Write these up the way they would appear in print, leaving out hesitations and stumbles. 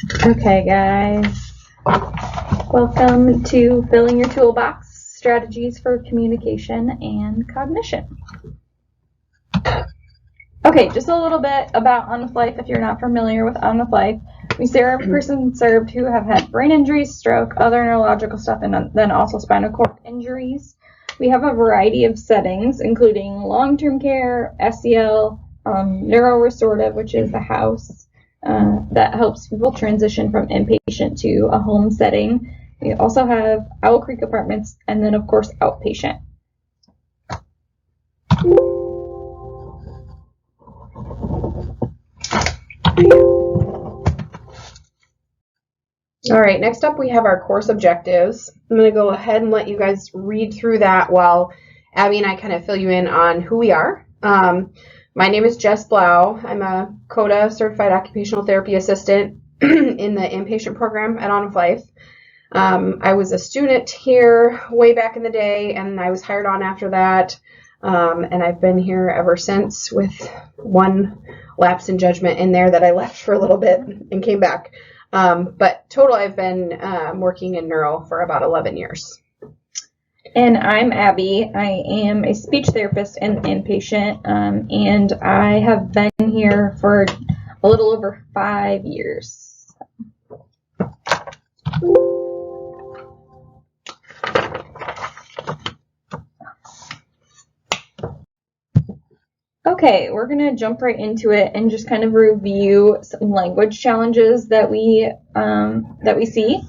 Okay, guys. Welcome to Filling Your Toolbox, Strategies for Communication and Cognition. Okay, just a little bit about On With Life if you're not familiar with On With Life. We serve persons served who have had brain injuries, stroke, other neurological stuff, and then also spinal cord injuries. We have a variety of settings, including long-term care, SEL, neurorestorative, which is a house that helps people transition from inpatient to a home setting. We also have Owl Creek Apartments, and then, of course, outpatient. All right, next up we have our course objectives. I'm going to go ahead and let you guys read through that while Abby and I kind of fill you in on who we are. My name is Jess Blau. I'm a CODA Certified Occupational Therapy Assistant in the inpatient program at On With Life. I was a student here way back in the day, and I was hired on after that, and I've been here ever since with one lapse in judgment in there that I left for a little bit and came back. But total, I've been working in neuro for about 11 years. And I'm Abby. I am a speech therapist and inpatient, and I have been here for a little over 5 years. Okay, we're going to jump right into it and just kind of review some language challenges that we see.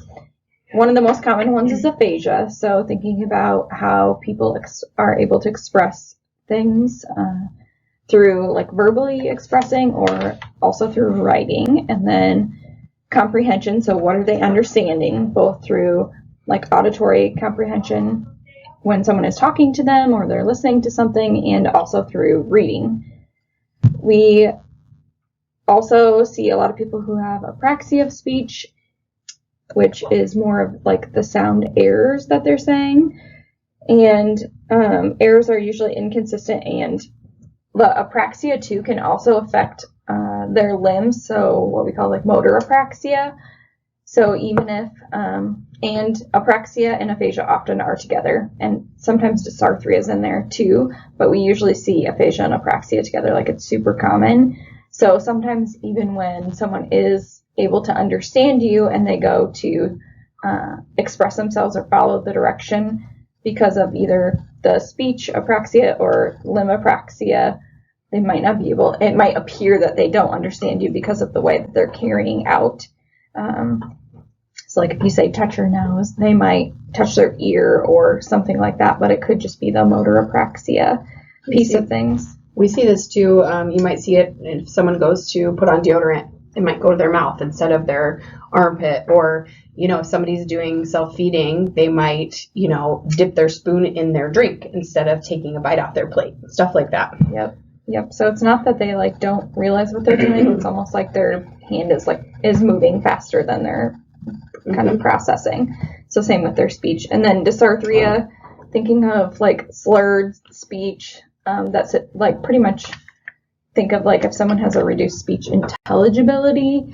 One of the most common ones is aphasia, so thinking about how people are able to express things through like verbally expressing or also through writing, and then comprehension, so what are they understanding, both through like auditory comprehension when someone is talking to them or they're listening to something, and also through reading. We also see a lot of people who have apraxia of speech, which is more of like the sound errors that they're saying, and errors are usually inconsistent, and the apraxia too can also affect their limbs, so what we call like motor apraxia. So even if and apraxia and aphasia often are together, and sometimes dysarthria is in there too, but we usually see aphasia and apraxia together, like it's super common. So sometimes even when someone is able to understand you and they go to express themselves or follow the direction, because of either the speech apraxia or limb apraxia, they might not be able, it might appear that they don't understand you because of the way that they're carrying out. So like if you say touch your nose, they might touch their ear or something like that, but it could just be the motor apraxia piece of things. We see this too. You might see it if someone goes to put on deodorant. It might go to their mouth instead of their armpit, or, if somebody's doing self-feeding, they might, dip their spoon in their drink instead of taking a bite off their plate, stuff like that. Yep. So it's not that they like don't realize what they're doing. It's almost like their hand is moving faster than they're kind of processing. So same with their speech. And then dysarthria, thinking of like slurred speech, that's it, like pretty much think of like if someone has a reduced speech intelligibility,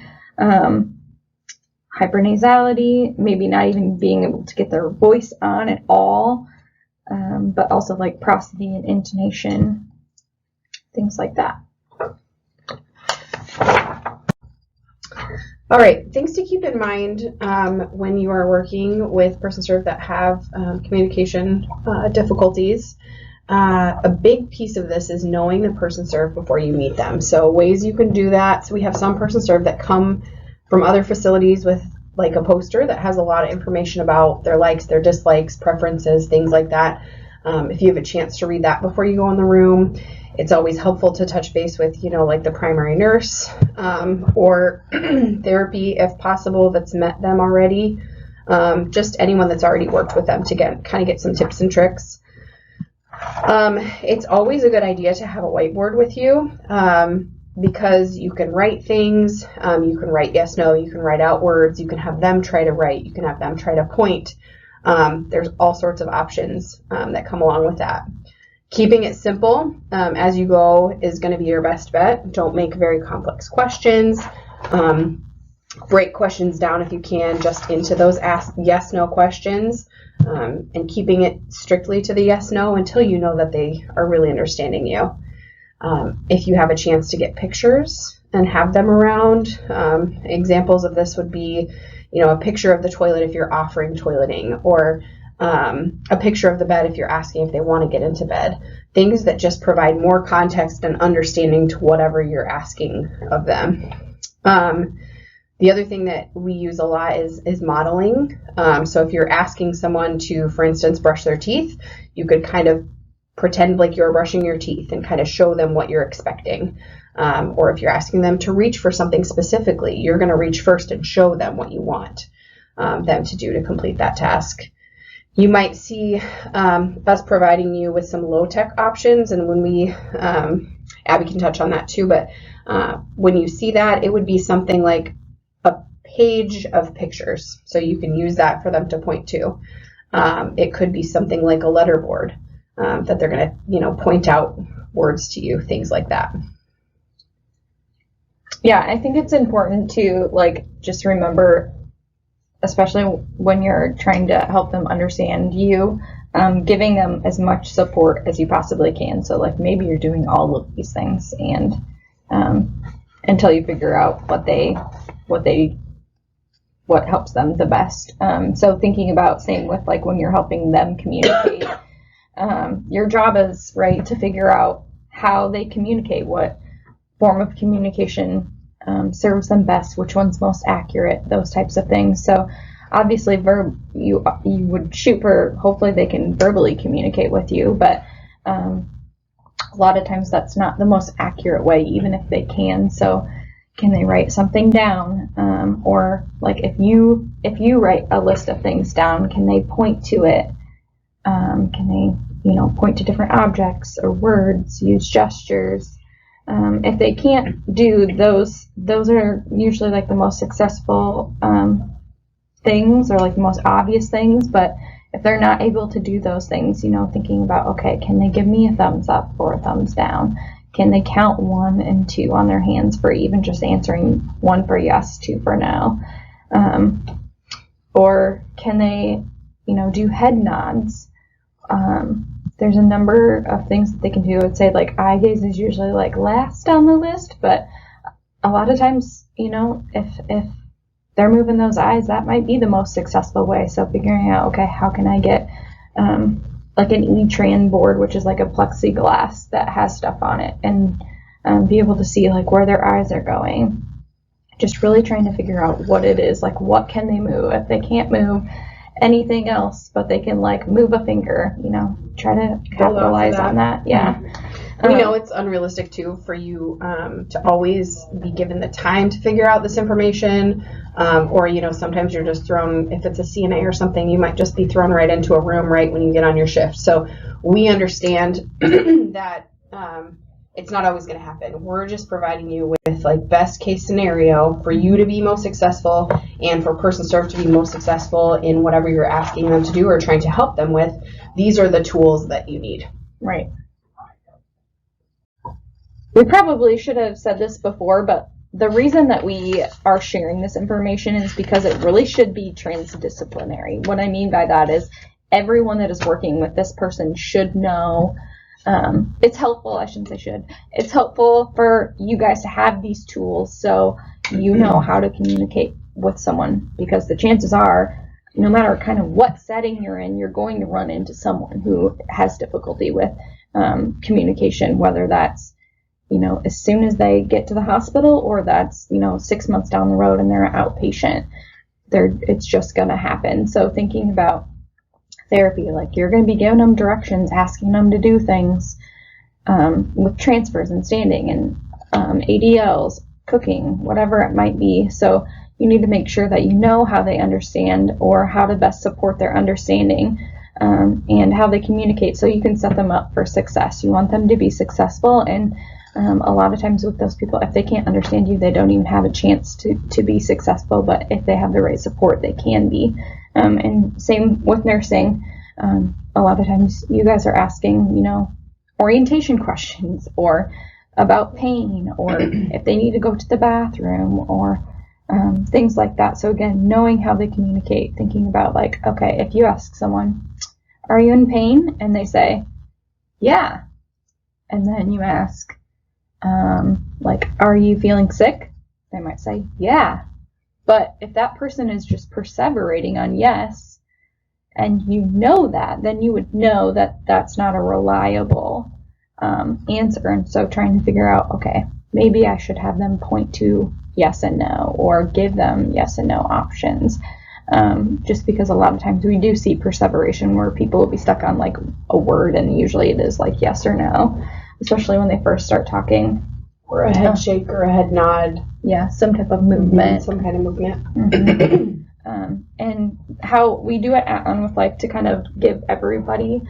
hypernasality, maybe not even being able to get their voice on at all, but also like prosody and intonation, things like that. All right, things to keep in mind when you are working with person served that have communication difficulties. A big piece of this is knowing the person served before you meet them. So ways you can do that. So we have some person served that come from other facilities with like a poster that has a lot of information about their likes, their dislikes, preferences, things like that. If you have a chance to read that before you go in the room, it's always helpful to touch base with, like the primary nurse or therapy if possible that's met them already. Just anyone that's already worked with them to get some tips and tricks. It's always a good idea to have a whiteboard with you because you can write things. You can write yes, no. You can write out words. You can have them try to write. You can have them try to point. There's all sorts of options that come along with that. Keeping it simple as you go is going to be your best bet. Don't make very complex questions. break questions down if you can just into those ask yes/no questions, and keeping it strictly to the yes/no until you know that they are really understanding you. If you have a chance to get pictures and have them around, examples of this would be, a picture of the toilet if you're offering toileting, or a picture of the bed if you're asking if they want to get into bed. Things that just provide more context and understanding to whatever you're asking of them. The other thing that we use a lot is modeling. So if you're asking someone to, for instance, brush their teeth, you could kind of pretend like you're brushing your teeth and kind of show them what you're expecting. Or if you're asking them to reach for something specifically, you're going to reach first and show them what you want them to do to complete that task. You might see us providing you with some low-tech options, and when we, Abby can touch on that too, but when you see that, it would be something like a page of pictures, so you can use that for them to point to. It could be something like a letterboard that they're going to, point out words to you, things like that. Yeah, I think it's important to just remember, especially when you're trying to help them understand you, giving them as much support as you possibly can. So maybe you're doing all of these things, and until you figure out what helps them the best. So thinking about same with when you're helping them communicate, your job is to figure out how they communicate, what form of communication serves them best, which one's most accurate, those types of things. So obviously you would shoot for, hopefully they can verbally communicate with you, but a lot of times that's not the most accurate way, even if they can. So can they write something down? Or if you write a list of things down, can they point to it? Can they point to different objects or words, use gestures? If they can't do those are usually the most successful things, or the most obvious things. But if they're not able to do those things, thinking about, okay, can they give me a thumbs up or a thumbs down? Can they count 1 and 2 on their hands for even just answering 1 for yes, 2 for no? Or can they, do head nods? There's a number of things that they can do. I'd say eye gaze is usually last on the list, but a lot of times, if they're moving those eyes, that might be the most successful way. So figuring out, okay, how can I get an E-Tran board, which is a plexiglass that has stuff on it, and be able to see where their eyes are going. Just really trying to figure out what it is, what can they move. If they can't move anything else, but they can move a finger, try to capitalize on that. Yeah. We know it's unrealistic too for you to always be given the time to figure out this information, or sometimes you're just thrown, if it's a CNA or something, you might just be thrown right into a room right when you get on your shift. So we understand that it's not always going to happen. We're just providing you with best case scenario for you to be most successful, and for person served to be most successful in whatever you're asking them to do or trying to help them with. These are the tools that you need. Right. We probably should have said this before, but the reason that we are sharing this information is because it really should be transdisciplinary. What I mean by that is everyone that is working with this person should know. It's helpful, I shouldn't say should. It's helpful for you guys to have these tools so you know how to communicate with someone, because the chances are, no matter kind of what setting you're in, you're going to run into someone who has difficulty with communication, whether that's as soon as they get to the hospital, or that's 6 months down the road and they're an outpatient. It's just going to happen. So thinking about therapy, you're going to be giving them directions, asking them to do things with transfers and standing and ADLs, cooking, whatever it might be. So you need to make sure that you know how they understand, or how to best support their understanding, and how they communicate, so you can set them up for success. You want them to be successful, and a lot of times with those people, if they can't understand you, they don't even have a chance to be successful. But if they have the right support, they can be. And same with nursing. A lot of times you guys are asking, orientation questions, or about pain, or if they need to go to the bathroom, or things like that. So again, knowing how they communicate, thinking about like, okay, if you ask someone, are you in pain? And they say, yeah. And then you ask, like, are you feeling sick? They might say, yeah. But if that person is just perseverating on yes, and you know that, then you would know that that's not a reliable answer. And so trying to figure out, okay, maybe I should have them point to yes and no, or give them yes and no options. Just because a lot of times we do see perseveration where people will be stuck on like a word, and usually it is like yes or no, especially when they first start talking. Or a head shake or a head nod. Yeah, some type of movement. Some kind of movement. Mm-hmm. And how we do it at On With Life to kind of give everybody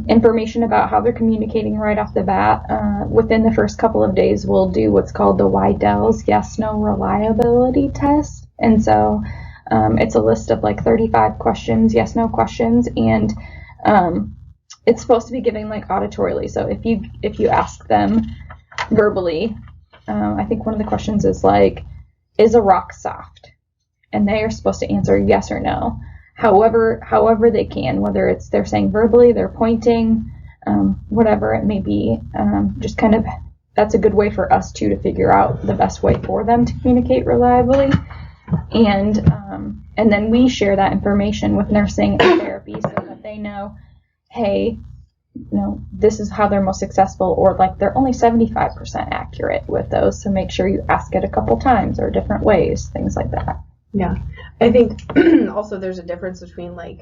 information about how they're communicating right off the bat. Within the first couple of days, we'll do what's called the Weidell's Yes-No Reliability Test. And so it's a list of like 35 questions, yes-no questions, and it's supposed to be given like auditorily. So if you ask them verbally, I think one of the questions is like, is a rock soft? And they are supposed to answer yes or no, however they can, whether it's they're saying verbally, they're pointing, whatever it may be. Just kind of, that's a good way for us to figure out the best way for them to communicate reliably. And then we share that information with nursing and therapy so that they know, hey, this is how they're most successful, or like they're only 75% accurate with those. So make sure you ask it a couple times or different ways, things like that. Yeah. I think also there's a difference between like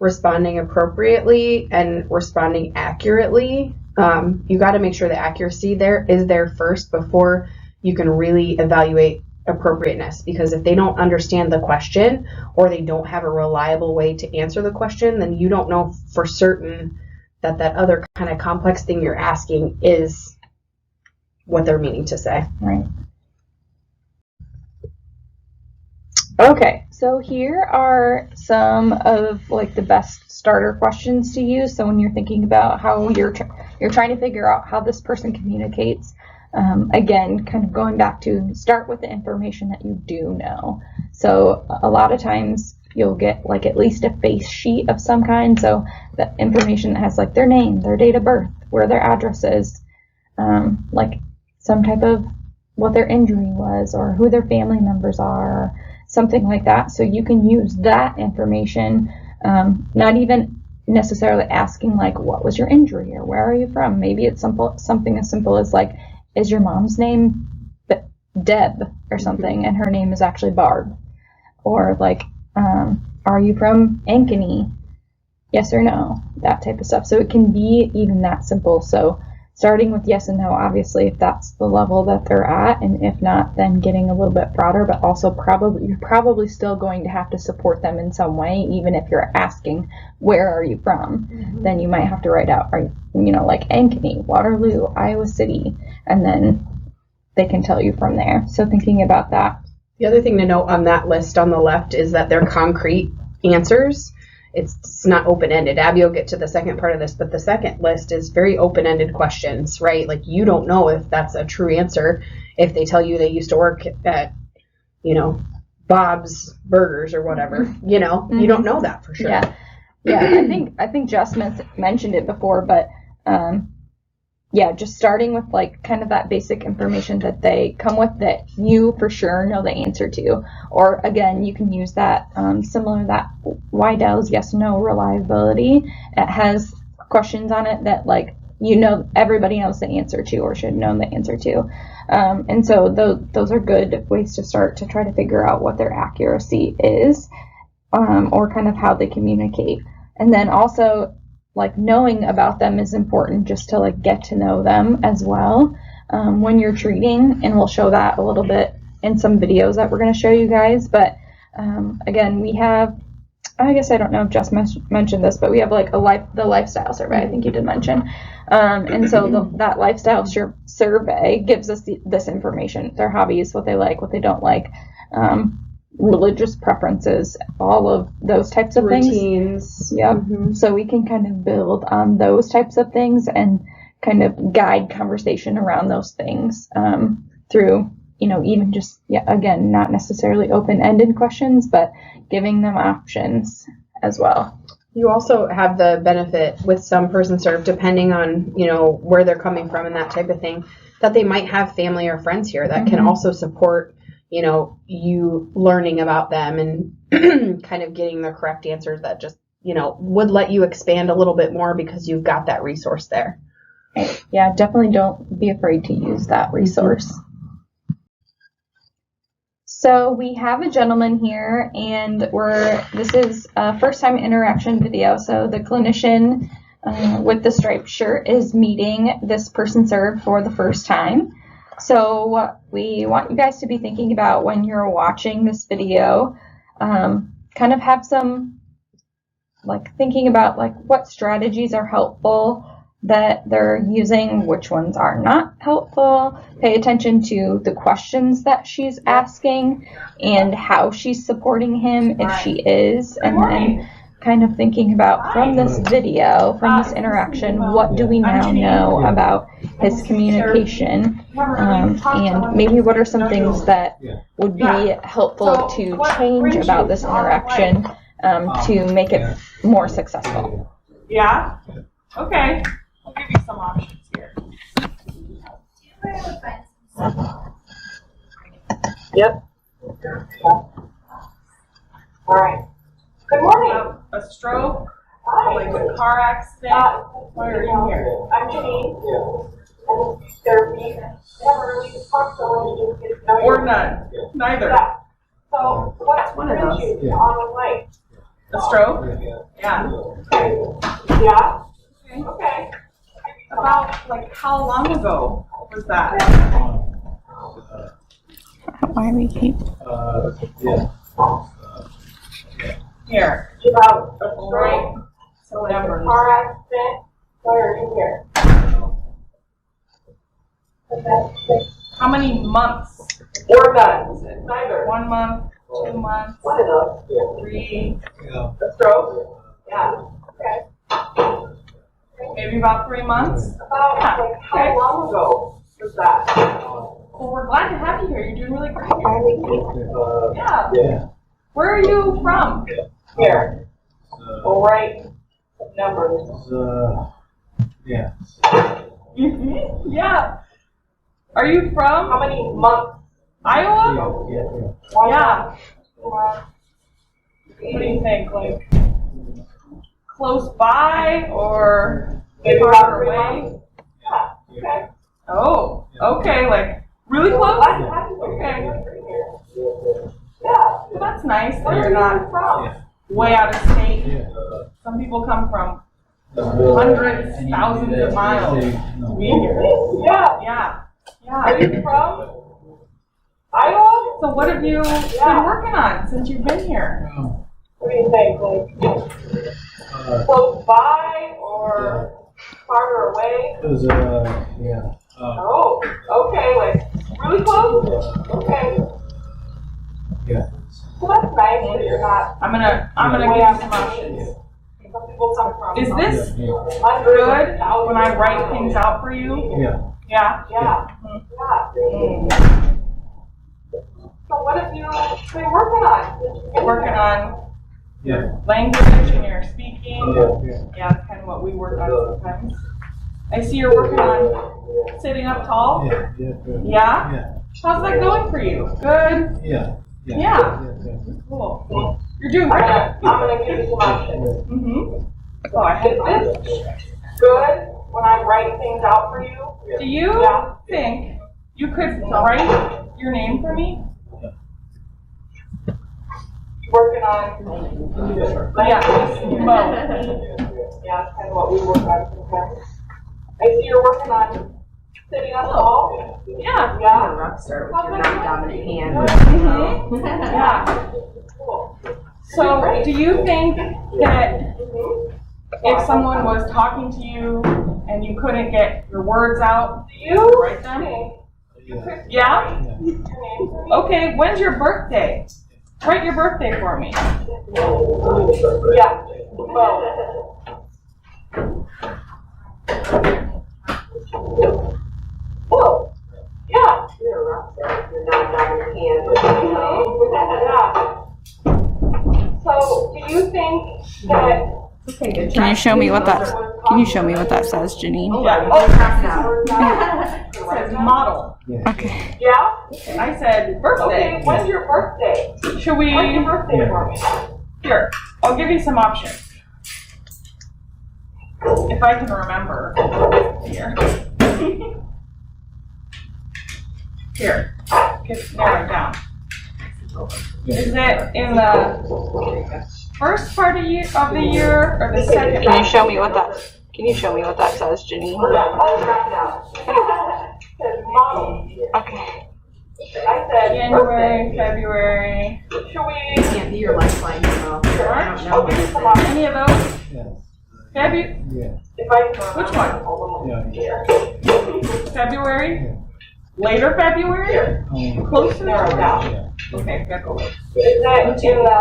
responding appropriately and responding accurately. You got to make sure the accuracy there is there first before you can really evaluate appropriateness, because if they don't understand the question or they don't have a reliable way to answer the question, then you don't know for certain that other kind of complex thing you're asking is what they're meaning to say. Right. Okay, so here are some of like the best starter questions to use. So when you're thinking about how you're trying to figure out how this person communicates, again, kind of going back to start with the information that you do know. So a lot of times you'll get like at least a face sheet of some kind. So the information that has like their name, their date of birth, where their address is, like some type of what their injury was or who their family members are, something like that. So you can use that information, not even necessarily asking like, what was your injury or where are you from? Maybe it's something as simple as like, is your mom's name Deb or something, and her name is actually Barb? Or like, are you from Ankeny? Yes or no? That type of stuff. So it can be even that simple. So starting with yes and no, obviously, if that's the level that they're at, and if not, then getting a little bit broader, but also you're probably still going to have to support them in some way, even if you're asking, where are you from? Mm-hmm. Then you might have to write out, like Ankeny, Waterloo, Iowa City, and then they can tell you from there. So thinking about that. The other thing to note on that list on the left is that they're concrete answers. It's not open-ended. Abby will get to the second part of this, but the second list is very open-ended questions, right? Like you don't know if that's a true answer if they tell you they used to work at, Bob's Burgers or whatever. Mm-hmm. You don't know that for sure. Yeah. I think Jess mentioned it before, but just starting with like kind of that basic information that they come with that you for sure know the answer to. Or again, you can use that similar to that Weidell's yes/no reliability. It has questions on it that like everybody knows the answer to or should know the answer to. And so those are good ways to start to try to figure out what their accuracy is, or kind of how they communicate. And then also, like knowing about them is important just to like get to know them as well when you're treating, and we'll show that a little bit in some videos that we're going to show you guys. But again, we have, I guess I don't know if Jess mentioned this, but we have like the lifestyle survey. I think you did mention, and so that lifestyle survey gives us this information: their hobbies, what they like, what they don't like. Religious preferences, all of those types of routines. Yep. Mm-hmm. So we can kind of build on those types of things and kind of guide conversation around those things through even just, again, not necessarily open-ended questions, but giving them options as well. You also have the benefit with some person served, depending on, where they're coming from and that type of thing, that they might have family or friends here that can also support, you learning about them and kind of getting the correct answers that just, would let you expand a little bit more because you've got that resource there. Yeah, definitely don't be afraid to use that resource. So we have a gentleman here, and this is a first-time interaction video. So the clinician with the striped shirt is meeting this person served for the first time. So we want you guys to be thinking about when you're watching this video, kind of have some, thinking about, what strategies are helpful that they're using, which ones are not helpful. Pay attention to the questions that she's asking and how she's supporting him if she is. And then kind of thinking about from this video, from this interaction, what do we now know about his communication? And maybe what are some things that would be helpful to change about this interaction to make it more successful? Yeah? Okay. I'll give you some options here. Yep. All right. Good morning. A stroke, like a car accident. Why are you here? I'm Janine. And therapy. Or none. Neither. Yeah. So what's one of those. you on the light? A stroke? Yeah. Yeah. Okay. About how long ago was that? Why we keep Here. About a Right. stroke, So like a numbers. car accident. Why are you here? Okay. How many months? Or none. Neither. 1 month, 2 months, One of those. 3, A stroke. Yeah. Okay. maybe about 3 months. About Yeah. how long ago was that? Well, we're glad to have you here. You're doing really great. Yeah. Where are you from? Here. Right numbers. Yeah. Yeah. Are you How from many months? Iowa? One Yeah. month, 2 months. What do you think? Close by or Maybe about far 3 away? months? Yeah. Okay. Oh, okay. Really close? I'm happy to Okay. here. Yeah. Well, that's nice that Where you're are you not from? way out of state. Some people come from hundreds, thousands of miles to be here. Yeah. Yeah. Are Yeah. you from Iowa? So what have you been working on since you've been here? What do you think? Close by or farther away? It was, yeah. Oh, okay. Really close? Okay. Yeah. Well, that's nice that you're not. I'm gonna give you some options. Some people come from. Is this hundreds, good thousands when I of write miles. things out for you? Yeah. Yeah? Yeah. Mm. So what have you been working on? Working on Yeah. language and your speaking. Yeah. Yeah, that's kind of what we work on sometimes. I see you're working on sitting up tall. Yeah. Yeah. Yeah? Yeah. How's that going for you? Good? Yeah. Yeah. Cool. You're doing great. I'm gonna give you some options. Mm-hmm. Oh, I Is had this good when I write things out for you? Do you Yeah. think you could write your name for me? Working on. Yeah, both. Yeah, that's kind of what we work on sometimes. I see you're working on sitting up tall. Yeah. Yeah. rock star with your non-dominant hand. Mhm. Yeah. Cool. So, do you think that Mhm. if someone was talking to you and you couldn't get your words out, Do you could you write them? think Yeah. Yeah? your name for me? Okay, when's your birthday? Write your birthday for me. Yeah. Well. Oh. Yeah. your non-dominant hand. So, do you think that? Okay, good Can you job. show me what that? Can you show me what that says, Janine? Yeah. Oh, cross it out. It says model. Okay. Yeah? And I said birthday. Okay, when's your birthday? Should we? When's your birthday for me? Here, I'll give you some options. If I can remember. Here. Here. Narrow it down. Is it in the first part of the year or the second? Can you show me what that? Can you show me what that says, Janine? Oh, cross it out. It says model. Okay. I said January, birthday. February. Should we? Can't be your lifeline, so I don't know. I'll give you some options. Any of those? Yes. February? Yeah. If I can Which one? Yeah. February? Later February? Closer? Narrow it down. Yeah. Okay, gotta go with. Is that in the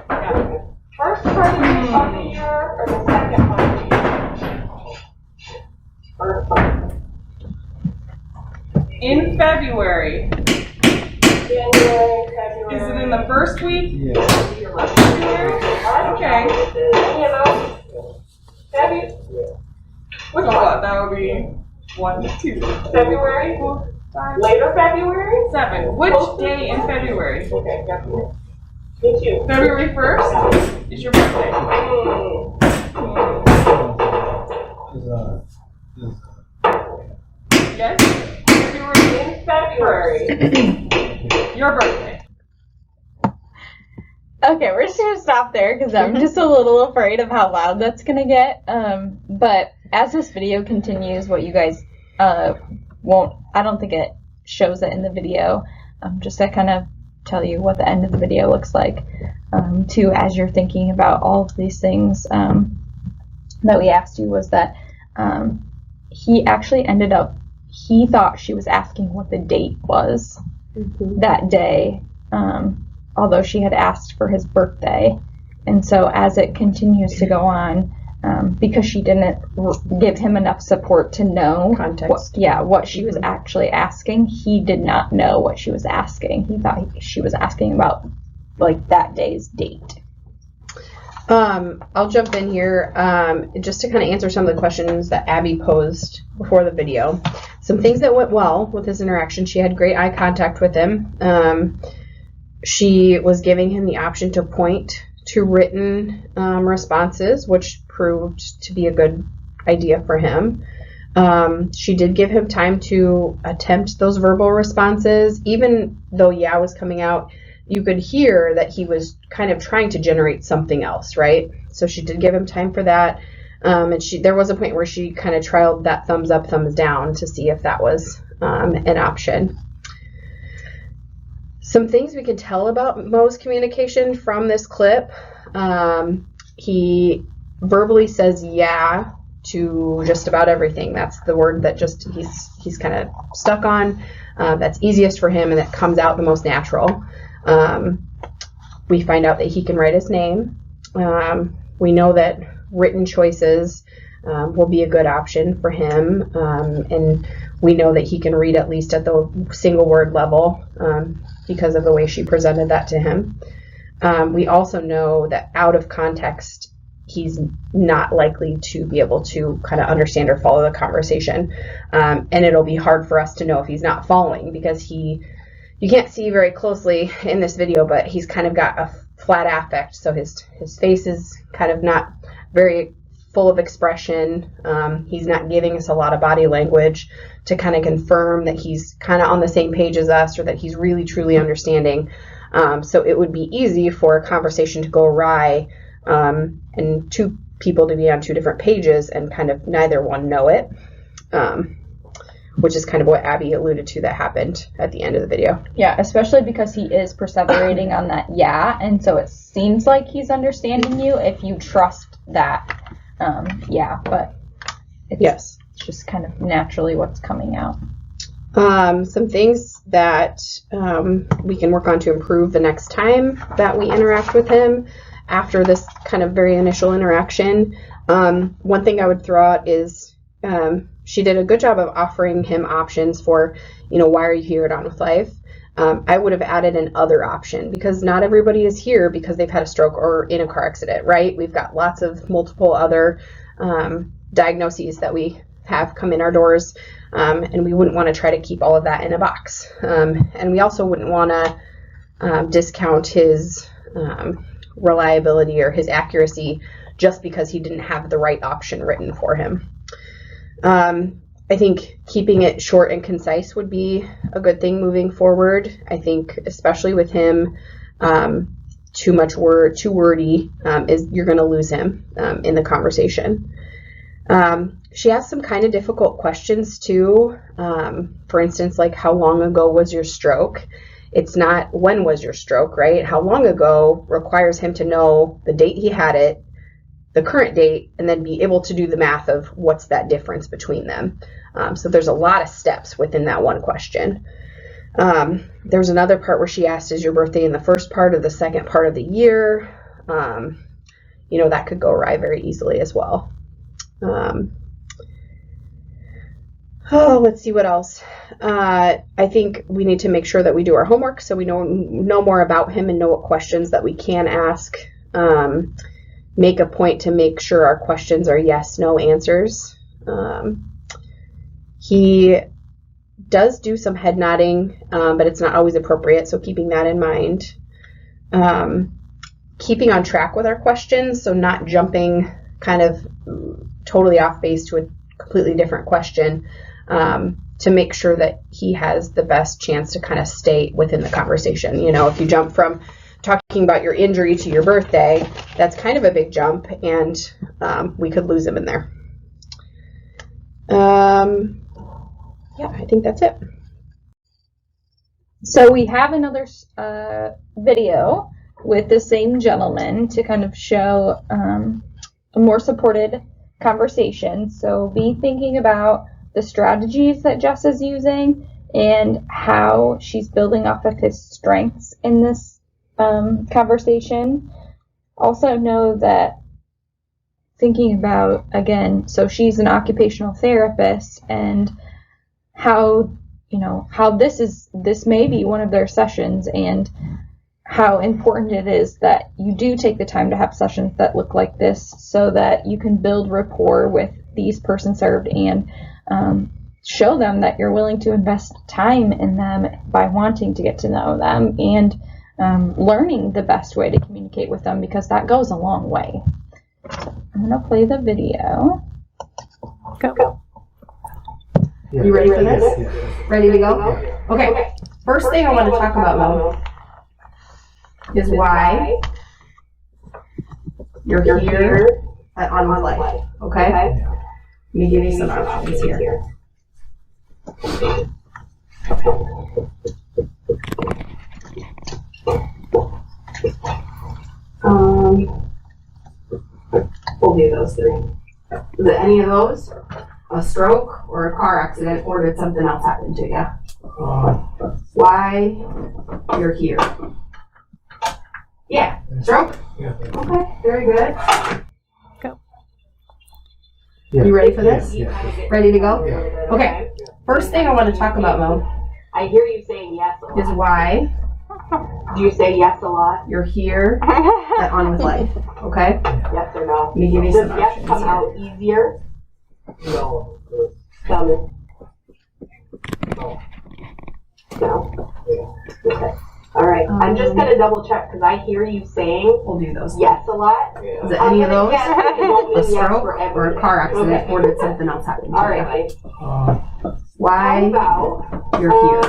Yeah. first part of the year or the second part of the year? First part. In February. January, February. Is it in the first week? Yeah. of February? Okay. Any of those? February? Which So one? what, that would be 1, 2, February? 4, 5, Later February? 7. Which day in February? Okay, February. Me too. February 1st is your birthday. Yes? February In February. your birthday. Okay, we're just gonna stop there because I'm just a little afraid of how loud that's gonna get. But as this video continues, what you guys won't, I don't think it shows it in the video. Just to kind of tell you what the end of the video looks like. Too, as you're thinking about all of these things that we asked you, was that he actually ended up, he thought she was asking what the date was that day. Although she had asked for his birthday. And so as it continues to go on, because she didn't give him enough support to know Context. what she was actually asking, he did not know what she was asking. He thought she was asking about like that day's date. I'll jump in here just to kind of answer some of the questions that Abby posed before the video. Some things that went well with his interaction. She had great eye contact with him. She was giving him the option to point to written responses, which proved to be a good idea for him. She did give him time to attempt those verbal responses. Even though yeah was coming out, you could hear that he was kind of trying to generate something else, right? So she did give him time for that. And there was a point where she kind of trialed that thumbs up, thumbs down to see if that was an option. Some things we can tell about Mo's communication from this clip. He verbally says yeah to just about everything. That's the word that just he's kind of stuck on. That's easiest for him and that comes out the most natural. We find out that he can write his name. We know that written choices will be a good option for him. And we know that he can read at least at the single word level because of the way she presented that to him. We also know that out of context, he's not likely to be able to kind of understand or follow the conversation. And it'll be hard for us to know if he's not following because you can't see very closely in this video, but he's kind of got a flat affect. So his face is kind of not very full of expression. He's not giving us a lot of body language to kind of confirm that he's kind of on the same page as us or that he's really truly understanding. So it would be easy for a conversation to go awry and two people to be on two different pages and kind of neither one know it, which is kind of what Abby alluded to that happened at the end of the video. Yeah, especially because he is perseverating on that yeah, and so it seems like he's understanding you if you trust that yeah, but it's just kind of naturally what's coming out. Some things that we can work on to improve the next time that we interact with him after this kind of very initial interaction. One thing I would throw out is she did a good job of offering him options for, why are you here at On With Life? I would have added an other option, because not everybody is here because they've had a stroke or in a car accident, right? We've got lots of multiple other diagnoses that we have come in our doors, and we wouldn't want to try to keep all of that in a box. And we also wouldn't want to discount his reliability or his accuracy just because he didn't have the right option written for him. I think keeping it short and concise would be a good thing moving forward. I think especially with him, too wordy, is you're going to lose him in the conversation. She asked some kind of difficult questions too. For instance, like, how long ago was your stroke? It's not when was your stroke, right? How long ago requires him to know the date he had it, the current date, and then be able to do the math of what's that difference between them. So there's a lot of steps within that one question. There's another part where she asked, is your birthday in the first part or the second part of the year? That could go awry very easily as well. Let's see what else. I think we need to make sure that we do our homework so we know more about him and know what questions that we can ask. Make a point to make sure our questions are yes, no answers. He does do some head nodding, but it's not always appropriate, so keeping that in mind. Keeping on track with our questions, so not jumping kind of totally off base to a completely different question, to make sure that he has the best chance to kind of stay within the conversation. If you jump from talking about your injury to your birthday, that's kind of a big jump, and we could lose him in there. Yeah, I think that's it. So we have another video with the same gentleman to kind of show a more supported conversation. So be thinking about the strategies that Jess is using and how she's building off of his strengths in this conversation. Also know that thinking about, again, so she's an occupational therapist, and how this may be one of their sessions, and how important it is that you do take the time to have sessions that look like this so that you can build rapport with these person served and show them that you're willing to invest time in them by wanting to get to know them and learning the best way to communicate with them, because that goes a long way. So I'm going to play the video. Go. Yeah. You ready for this? Yeah. Ready to go? Okay. First thing I want to talk about, Mo, is why you're here at On With Life. Okay? Let me give you some options here. We'll do those three. Is it any of those? A stroke or a car accident, or did something else happen to you? Why you're here? Yeah. Stroke? Yeah. Okay, very good. Go. Yeah. You ready for this? Yeah. Ready to go? Yeah. Okay. First thing I want to talk about, Mo, I hear you saying yes a lot. is why Do you say yes a lot? you're here at On With Life. Okay? Yes or no? Let me give you Does some yes options come here. out easier? No. Tell me. No? Okay. All right. I'm just going to double check because I hear you saying We'll do those. yes a lot. Is it any of those? Yes, but you won't A mean yes stroke for or a everything. car accident, Okay. or did something else happen to All you? right, buddy. Why How about, you're here?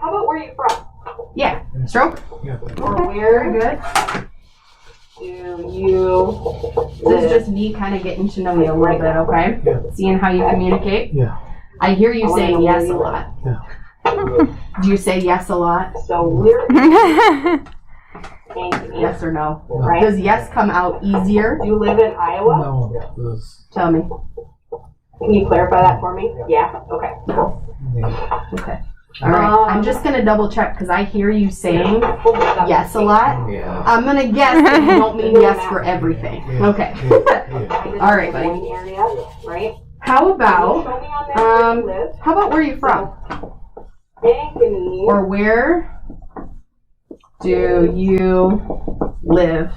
how about where you from? Yeah. Stroke? Yeah. Or Very where good. do you This is live? just me kind of getting to know you a little bit, okay? Yeah. Seeing how you communicate. Yeah. I hear you I wanna saying know where yes a you lot. Yeah. Do you say yes a lot? So we're Thank you. Yes or no? Right? Does yes come out easier? Do you live in Iowa? No. Those. Tell me. Can you clarify that for me? Yeah? Okay. Cool. Yeah. Okay. All right. I'm just going to double check because I hear you saying yes a lot. Yeah. I'm going to guess that you don't mean yes for everything. Yeah. Okay. Yeah. All right, buddy. Area, right? How Can you about, show me on there where you live? how about where you from? Ankeny. Or where do you live,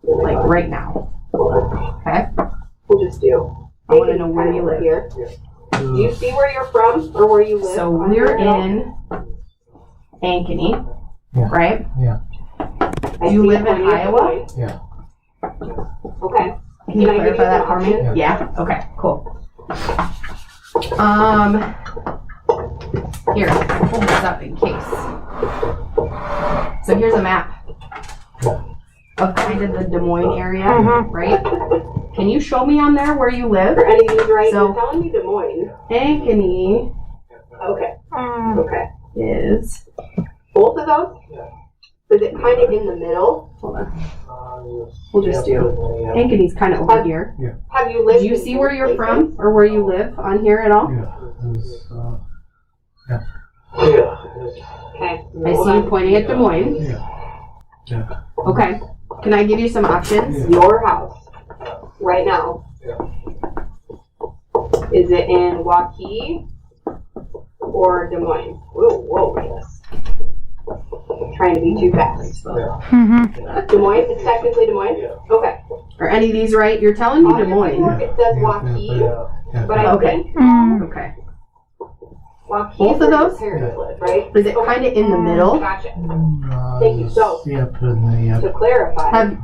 like right now? Okay? We'll just do. I want to know where you live. Here. Do you see where you're from or where you live? So we're in Ankeny, Yeah. right? Yeah. I Do you see live in plenty of Iowa? points. Yeah. Okay. Can you Can I give clarify you that some for me? options? Yeah. Okay. Cool. Here, I'll hold this up in case. So here's a map of kind of the Des Moines area, right? Can you show me on there where you live? For any of these, right? So- You're telling me Des Moines. Ankeny Okay. Okay. is. Both of those? Yeah. Is it kind of in the middle? Hold on. Yes. We'll just do. Yeah. Ankeny's kind of over here. Have you lived Do you in see where both you're places? from or where you live on here at all? Yeah. It's, yeah. Okay. I see you pointing at Des Moines. Yeah. Okay. Can I give you some options? Yeah. Your house right now. Yeah. Is it in Waukee or Des Moines? Whoa, yes. Trying to be too fast. Des Moines? It's technically Des Moines? Yeah. Okay. Are any of these right? You're telling me On Des your Moines. paperwork it says Waukee, Yeah. but I Okay. think Okay. Waukee Both is of where your those? parents live, right? Is it kind of in the middle? Gotcha. Thank you. So- Yep. And yep. To clarify.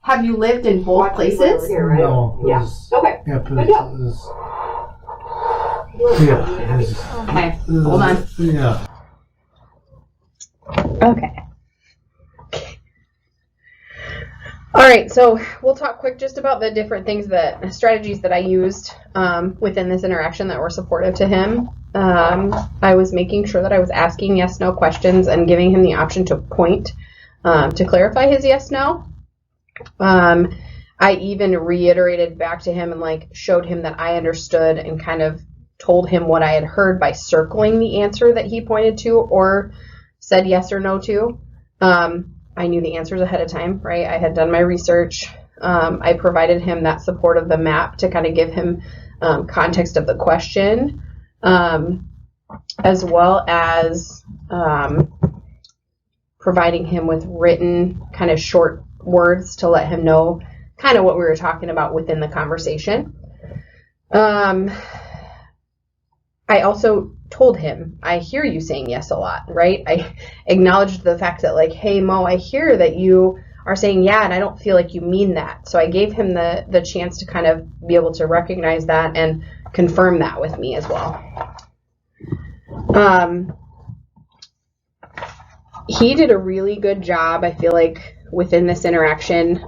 Have you lived in both Waukee places? over here, right? No. Yeah. It's, Okay. yep. Good It's, job. it's, yeah. It's, Okay. Hold on. Yeah. Okay. All right, so we'll talk quick just about the different things strategies that I used within this interaction that were supportive to him. I was making sure that I was asking yes/no questions and giving him the option to point to clarify his yes/no. I even reiterated back to him and showed him that I understood and kind of told him what I had heard by circling the answer that he pointed to or said yes or no to. I knew the answers ahead of time, right? I had done my research. I provided him that support of the map to kind of give him context of the question, as well as providing him with written kind of short words to let him know kind of what we were talking about within the conversation. I also told him, I hear you saying yes a lot, right? I acknowledged the fact that hey, Mo, I hear that you are saying yeah, and I don't feel like you mean that. So I gave him the chance to kind of be able to recognize that and confirm that with me as well. He did a really good job, I feel like, within this interaction,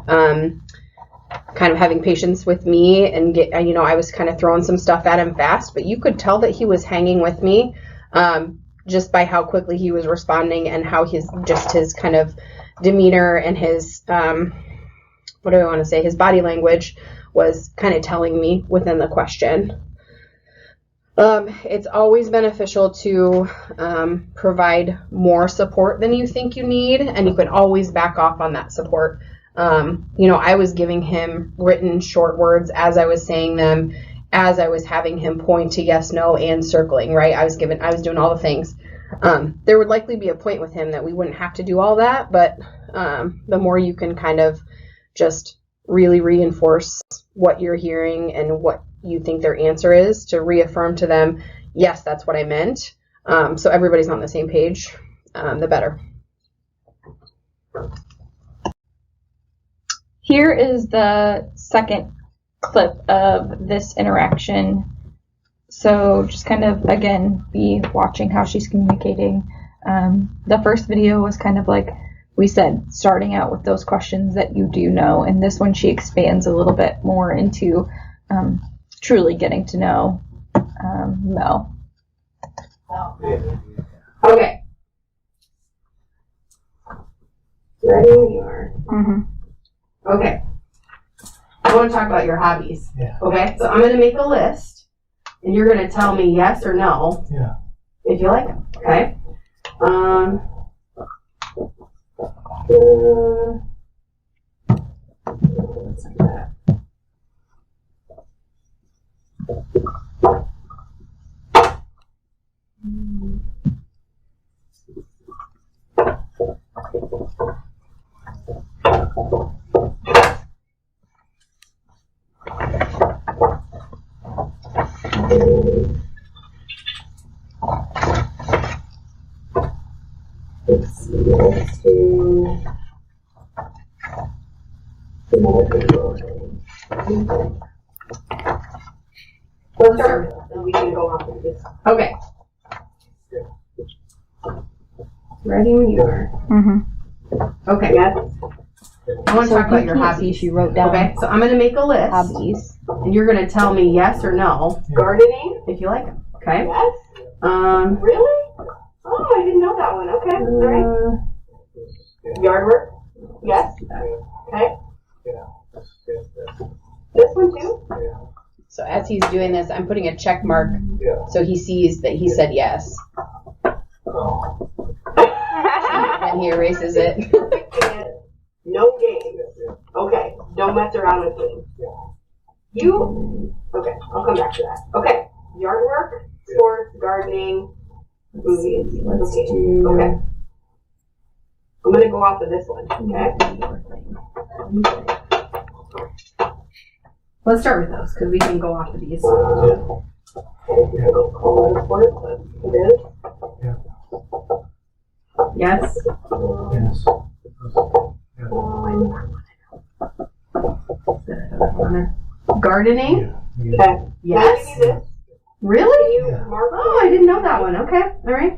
kind of having patience with me and I was kind of throwing some stuff at him fast, but you could tell that he was hanging with me just by how quickly he was responding and how his kind of demeanor and his, his body language was kind of telling me within the question. It's always beneficial to provide more support than you think you need, and you can always back off on that support. I was giving him written short words as I was saying them, as I was having him point to yes, no, and circling, right? I was doing all the things. There would likely be a point with him that we wouldn't have to do all that, but the more you can kind of just really reinforce what you're hearing and what you think their answer is to reaffirm to them, yes, that's what I meant. So everybody's on the same page, the better. Here is the second clip of this interaction. So just kind of, again, be watching how she's communicating. The first video was kind of like we said, starting out with those questions that you do know. And this one, she expands a little bit more into truly getting to know Mel. Okay. Ready when you are. Mm-hmm. Okay. I want to talk about your hobbies. Yeah. Okay, so I'm going to make a list, and you're going to tell me yes or no. Yeah. If you like them. Okay. Let's start. We can go off of this. Okay. Ready when you are. Okay. Yes. I want to talk about your hobbies. She wrote down Okay, so I'm going to make a list, hobbies. and you're going to tell me yes or no Gardening. if you like them. Okay. Yes. Really? Oh, I didn't know that one. Okay. All right. Yard work. Yes. Okay. This one too. So as he's doing this, I'm putting a check mark so he sees that he said yes. And he erases it. No games. Okay. Don't mess around with games. You. Okay. I'll come back to that. Okay. Yard work, sports, gardening, movies. Okay. I'm gonna go off of this one. Okay. Let's start with those because we can go off of these. Yes. Yes. Gardening. Yeah. Okay. Yes. Really? Yeah. Oh, I didn't know that one. Okay. All right.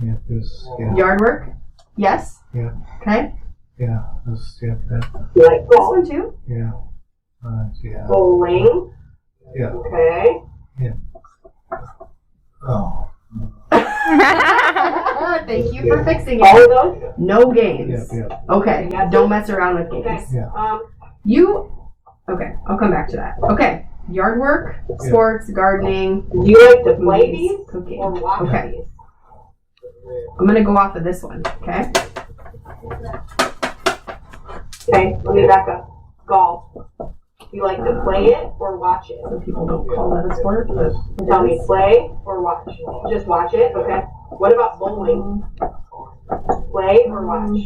Yeah. This. Yeah. Yard work. Yes. Yeah. Okay. Yeah. This. Yeah. That. You like This golf? one too. Yeah. Yeah. Bowling. Yeah. Okay. Oh. Thank you for fixing All it. of those? No games. Yeah. Yeah. Okay. Don't mess around with Okay. games. Yeah. You. Okay. I'll come back to that. Okay. Yard work, sports, gardening. Do you like to play movies, these cooking. or watch Okay. these? I'm gonna go off of this one. Okay. Okay, let me back up. Golf. You like to play it or watch it? Some people don't call that a sport, but Tell me, play or watch? Just watch it, okay? What about bowling? Play or watch?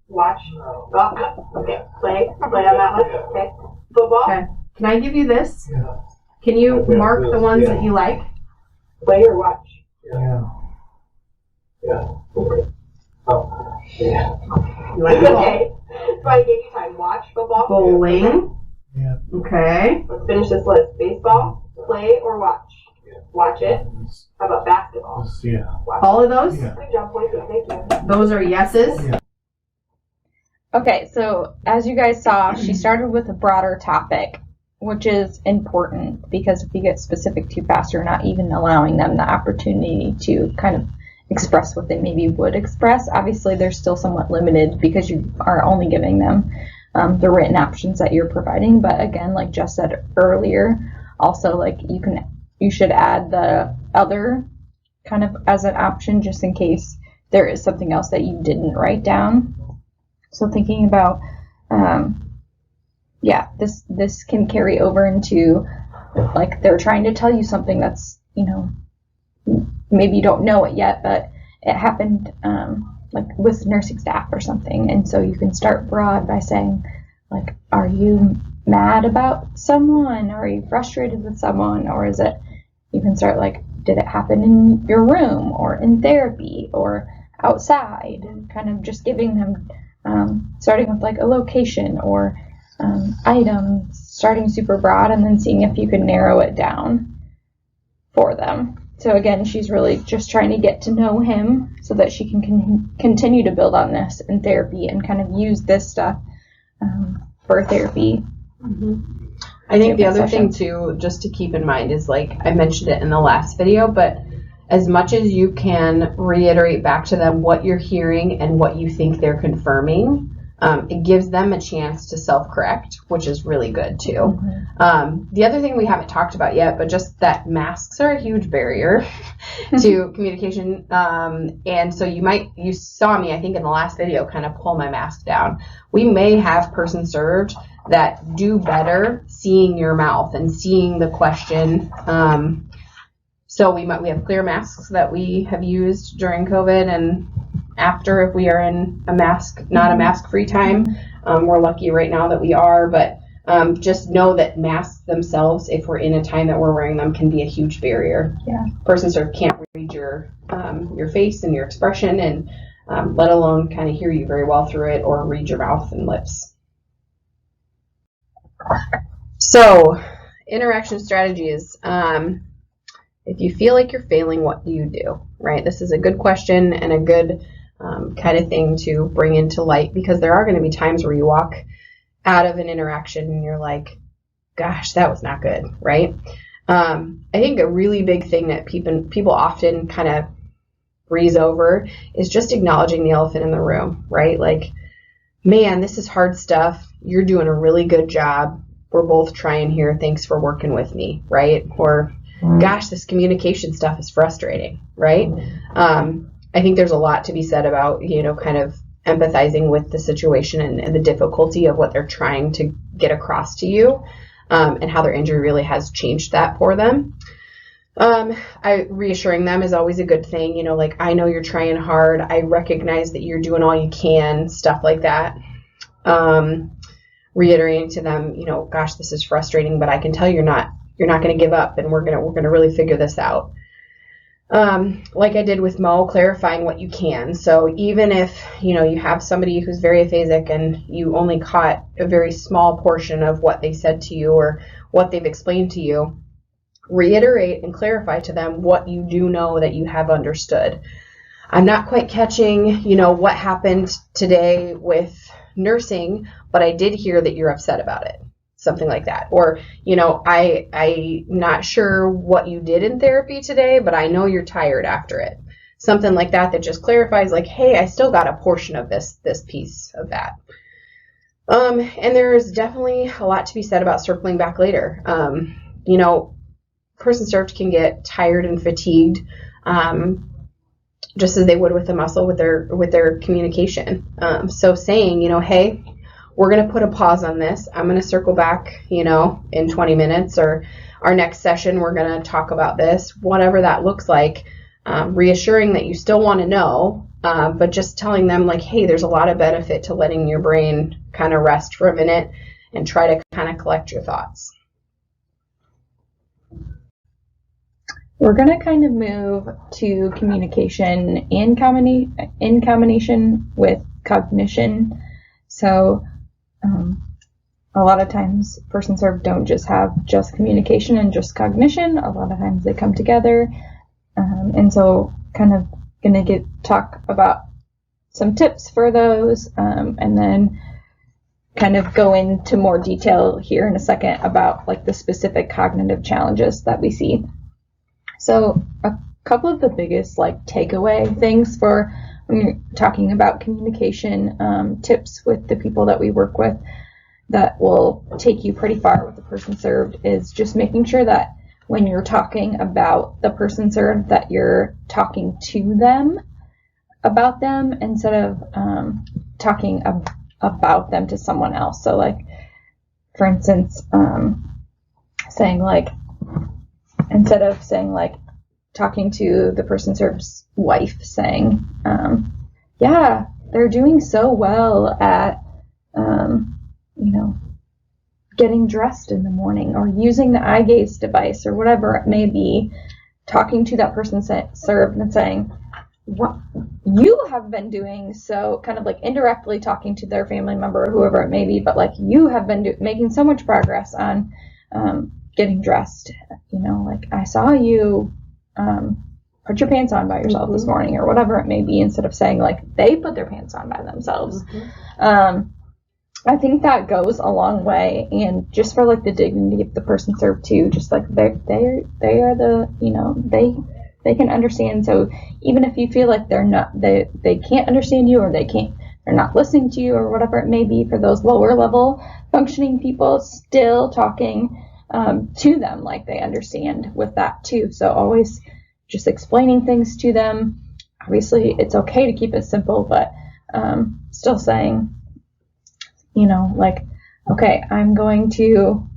Watch. Oh, okay, play on that one. Okay. Football? Okay. Can I give you this? Yeah. Can you mark the ones that you like? Play or watch? Yeah. You like football. Okay. So I gave you time. Watch football. Bowling. Yeah. Okay. Let's finish this list. Baseball, play or watch? Watch it. How about basketball? This. Yeah. Watch All of those? Yeah. Good job, Pointy. Thank you. Those are yeses. Yeah. Okay, so as you guys saw, she started with a broader topic, which is important because if you get specific too fast, you're not even allowing them the opportunity to kind of express what they maybe would express. Obviously, they're still somewhat limited because you are only giving them the written options that you're providing. But again, like Jess said earlier, also like you should add the other kind of as an option just in case there is something else that you didn't write down. So thinking about, this can carry over into, like, they're trying to tell you something that's, maybe you don't know it yet, but it happened, like, with nursing staff or something. And so you can start broad by saying, like, are you mad about someone? Or are you frustrated with someone? Or is it, you can start, like, did it happen in your room or in therapy or outside? And kind of just giving them starting with like a location or items, starting super broad and then seeing if you can narrow it down for them. So again, she's really just trying to get to know him so that she can continue to build on this in therapy and kind of use this stuff for therapy. Mm-hmm. I think the other thing too, just to keep in mind is like I mentioned it in the last video, but as much as you can reiterate back to them what you're hearing and what you think they're confirming, it gives them a chance to self-correct, which is really good too. Mm-hmm. The other thing we haven't talked about yet, but just that masks are a huge barrier to communication. And so you saw me, I think in the last video, kind of pull my mask down. We may have person served that do better seeing your mouth and seeing the question. So we have clear masks that we have used during COVID and after if we are in a mask, not a mask-free time. We're lucky right now that we are, but just know that masks themselves, if we're in a time that we're wearing them, can be a huge barrier. Yeah. Person served can't read your face and your expression and let alone kind of hear you very well through it or read your mouth and lips. So, interaction strategies. If you feel like you're failing, what do you do? Right? This is a good question and a good kind of thing to bring into light, because there are going to be times where you walk out of an interaction and you're like, gosh, that was not good, right? I think a really big thing that people often kind of breeze over is just acknowledging the elephant in the room, right? Like, man, this is hard stuff. You're doing a really good job. We're both trying here. Thanks for working with me, right? Or, gosh, this communication stuff is frustrating, right? I think there's a lot to be said about, kind of empathizing with the situation and the difficulty of what they're trying to get across to you, and how their injury really has changed that for them. Reassuring them is always a good thing. Like, I know you're trying hard. I recognize that you're doing all you can, stuff like that. Reiterating to them, gosh, this is frustrating, but I can tell you're not going to give up, and we're going to really figure this out. Like I did with Mo, clarifying what you can. So even if, you have somebody who's very aphasic and you only caught a very small portion of what they said to you or what they've explained to you, reiterate and clarify to them what you do know that you have understood. I'm not quite catching, what happened today with nursing, but I did hear that you're upset about it. Something like that. Or, I'm not sure what you did in therapy today, but I know you're tired after it. Something like that just clarifies, like, hey, I still got a portion of this piece of that. And there's definitely a lot to be said about circling back later. Person served can get tired and fatigued, just as they would with the muscle with their communication. So saying, hey, we're going to put a pause on this. I'm going to circle back, in 20 minutes, or our next session, we're going to talk about this, whatever that looks like, reassuring that you still want to know, but just telling them, like, hey, there's a lot of benefit to letting your brain kind of rest for a minute and try to kind of collect your thoughts. We're going to kind of move to communication in combination with cognition. So, a lot of times person served don't just have just communication and just cognition. A lot of times they come together. And so kind of going to talk about some tips for those, and then kind of go into more detail here in a second about like the specific cognitive challenges that we see. So a couple of the biggest like takeaway things for when you're talking about communication, tips with the people that we work with that will take you pretty far with the person served is just making sure that when you're talking about the person served that you're talking to them about them instead of talking about them to someone else. So like, for instance, saying like, instead of saying like, talking to the person served's wife, saying, yeah, they're doing so well at, getting dressed in the morning or using the eye gaze device or whatever it may be, talking to that person served and saying, what you have been doing, so kind of like indirectly talking to their family member or whoever it may be, but like you have been making so much progress on getting dressed. Like I saw you put your pants on by yourself this morning or whatever it may be, instead of saying like they put their pants on by themselves. I think that goes a long way, and just for like the dignity of the person served too, just like they are the they can understand. So even if you feel like they can't understand you or they're not listening to you or whatever it may be, for those lower level functioning people, still talking to them like they understand with that too. So always just explaining things to them. Obviously it's okay to keep it simple, but still saying, like, okay, I'm going to,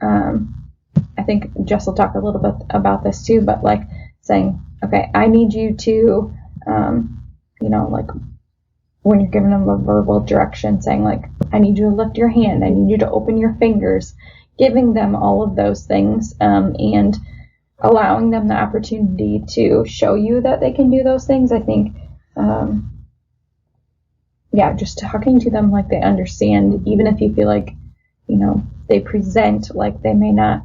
I think Jess will talk a little bit about this too, but like saying, okay, I need you to, like when you're giving them a verbal direction, saying like, I need you to lift your hand, I need you to open your fingers, giving them all of those things, and allowing them the opportunity to show you that they can do those things. I think, just talking to them like they understand, even if you feel like, they present like they may not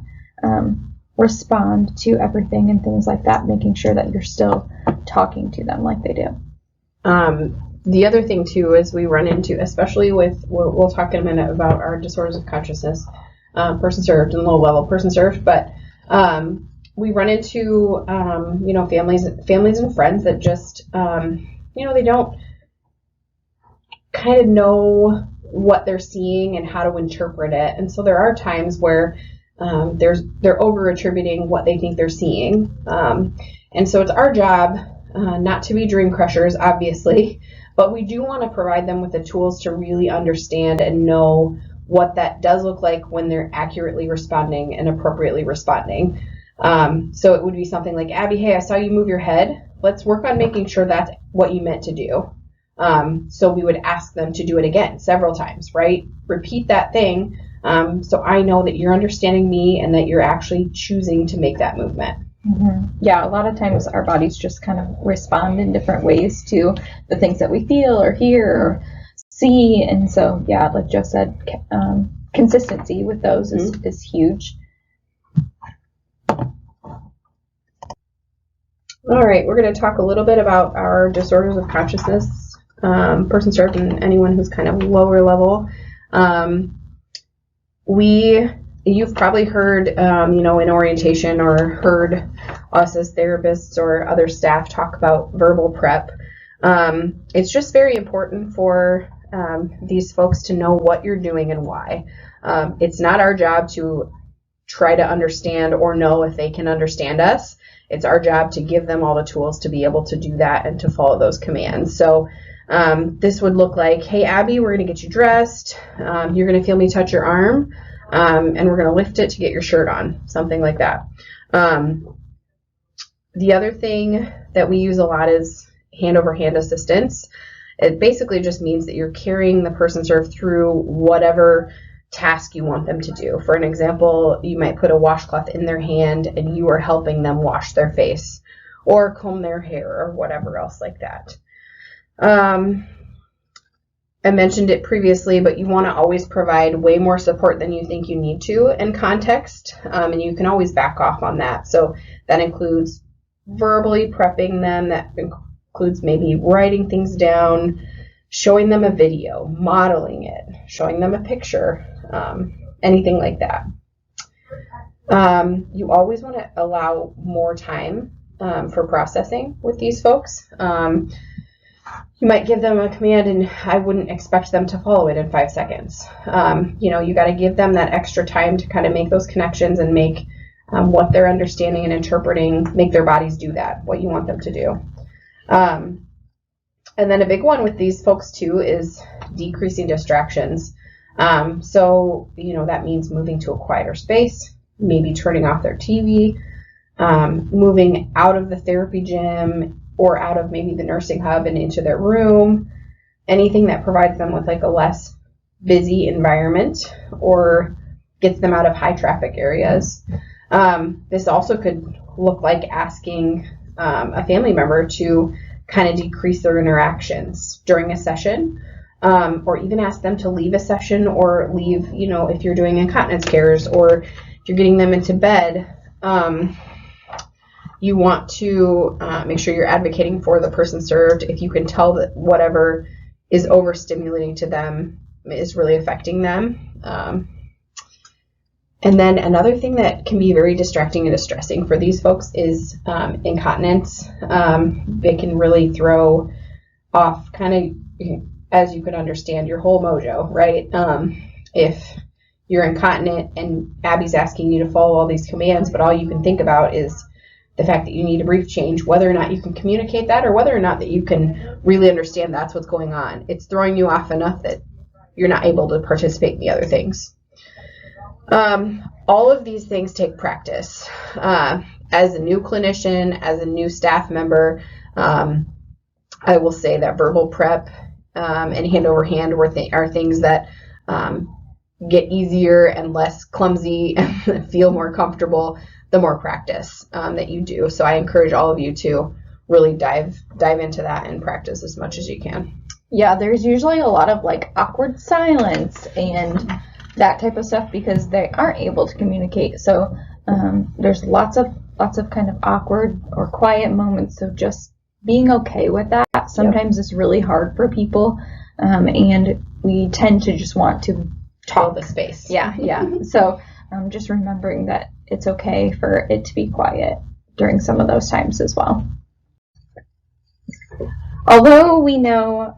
respond to everything and things like that, making sure that you're still talking to them like they do. The other thing too is we run into, especially with, we'll talk in a minute about our disorders of consciousness, person served and low level person served, but we run into families and friends that just they don't kind of know what they're seeing and how to interpret it, and so there are times where they're over attributing what they think they're seeing, and so it's our job not to be dream crushers, obviously, but we do want to provide them with the tools to really understand and know what that does look like when they're accurately responding and appropriately responding. So it would be something like, Abby, hey, I saw you move your head. Let's work on making sure that's what you meant to do. So we would ask them to do it again several times, right? Repeat that thing so I know that you're understanding me and that you're actually choosing to make that movement. Mm-hmm. Yeah, a lot of times our bodies just kind of respond in different ways to the things that we feel or hear or see. And so, yeah, like Joe said, consistency with those is huge. All right, we're going to talk a little bit about our disorders of consciousness, person served, and anyone who's kind of lower level. You've probably heard, in orientation or heard us as therapists or other staff talk about verbal prep. It's just very important for these folks to know what you're doing and why. It's not our job to try to understand or know if they can understand us. It's our job to give them all the tools to be able to do that and to follow those commands. So this would look like, hey, Abby, we're going to get you dressed. You're going to feel me touch your arm. And we're going to lift it to get your shirt on, something like that. The other thing that we use a lot is hand-over-hand assistance. It basically just means that you're carrying the person served through whatever task you want them to do. For an example, you might put a washcloth in their hand and you are helping them wash their face or comb their hair or whatever else like that. I mentioned it previously, but you want to always provide way more support than you think you need to in context, and you can always back off on that. So that includes verbally prepping them, that includes maybe writing things down, showing them a video, modeling it, showing them a picture, anything like that. You always want to allow more time for processing with these folks. You might give them a command and I wouldn't expect them to follow it in 5 seconds. You got to give them that extra time to kind of make those connections and make what they're understanding and interpreting, make their bodies do that, what you want them to do. And then a big one with these folks too is decreasing distractions. So that means moving to a quieter space, maybe turning off their TV, moving out of the therapy gym or out of maybe the nursing hub and into their room, anything that provides them with like a less busy environment or gets them out of high traffic areas. This also could look like asking a family member to kind of decrease their interactions during a session, or even ask them to leave a session or leave, if you're doing incontinence cares or if you're getting them into bed. You want to make sure you're advocating for the person served if you can tell that whatever is overstimulating to them is really affecting them. And then another thing that can be very distracting and distressing for these folks is incontinence. They can really throw off kind of, as you could understand, your whole mojo, right? If you're incontinent and Abby's asking you to follow all these commands, but all you can think about is the fact that you need a brief change, whether or not you can communicate that or whether or not that you can really understand that's what's going on. It's throwing you off enough that you're not able to participate in the other things. All of these things take practice. As a new clinician, as a new staff member, I will say that verbal prep and hand over hand are things that get easier and less clumsy and feel more comfortable the more practice that you do. So I encourage all of you to really dive into that and practice as much as you can. Yeah, there's usually a lot of like awkward silence and that type of stuff because they aren't able to communicate. So there's lots of kind of awkward or quiet moments. So just being okay with that sometimes is really hard for people, and we tend to just want to Fill the space. Yeah. So just remembering that it's okay for it to be quiet during some of those times as well. Although we know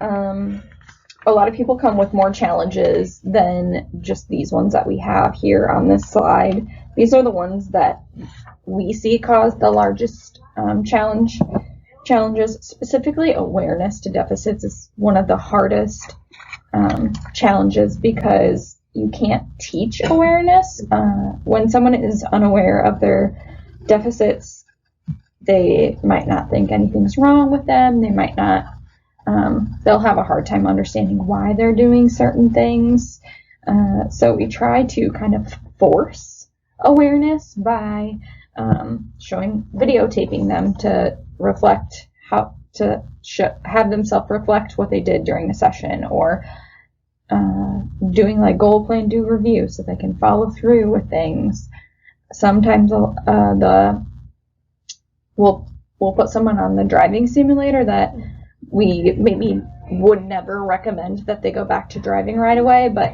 a lot of people come with more challenges than just these ones that we have here on this slide. These are the ones that we see cause the largest challenges. Specifically, awareness to deficits is one of the hardest challenges because you can't teach awareness. When someone is unaware of their deficits, they might not think anything's wrong with them. They might not, they'll have a hard time understanding why they're doing certain things. So we try to kind of force awareness by videotaping them to reflect have them self-reflect what they did during the session, or doing like goal plan do review so they can follow through with things. Sometimes we'll put someone on the driving simulator that we maybe would never recommend that they go back to driving right away, but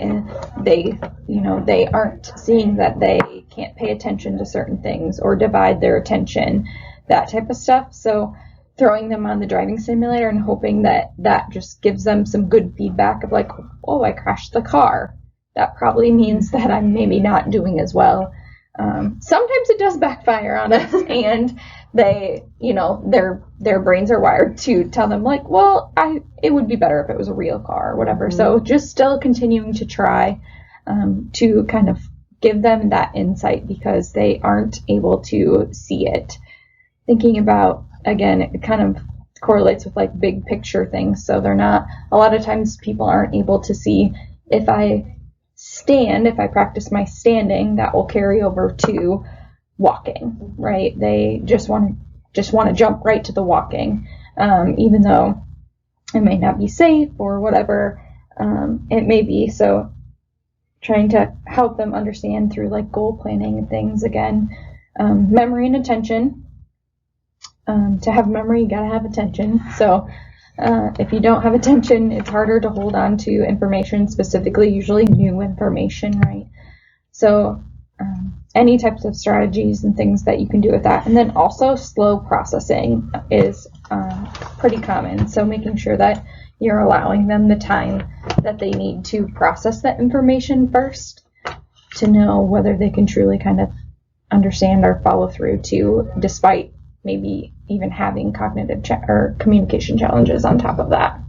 they aren't seeing that they can't pay attention to certain things or divide their attention, that type of stuff. So throwing them on the driving simulator and hoping that just gives them some good feedback of like, oh, I crashed the car. That probably means that I'm maybe not doing as well. Sometimes it does backfire on us, and they, their brains are wired to tell them like, well, it would be better if it was a real car or whatever. Mm-hmm. So just still continuing to try to kind of give them that insight because they aren't able to see it. Thinking about, again, it kind of correlates with like big picture things. So a lot of times people aren't able to see if I practice my standing, that will carry over to walking, right? They just want to jump right to the walking, even though it may not be safe or whatever it may be. So trying to help them understand through like goal planning and things, again, memory and attention. To have memory, you gotta have attention. So if you don't have attention, it's harder to hold on to information, specifically usually new information, right? So any types of strategies and things that you can do with that. And then also slow processing is pretty common. So making sure that you're allowing them the time that they need to process that information first to know whether they can truly kind of understand or follow through to, despite maybe even having cognitive or communication challenges on top of that.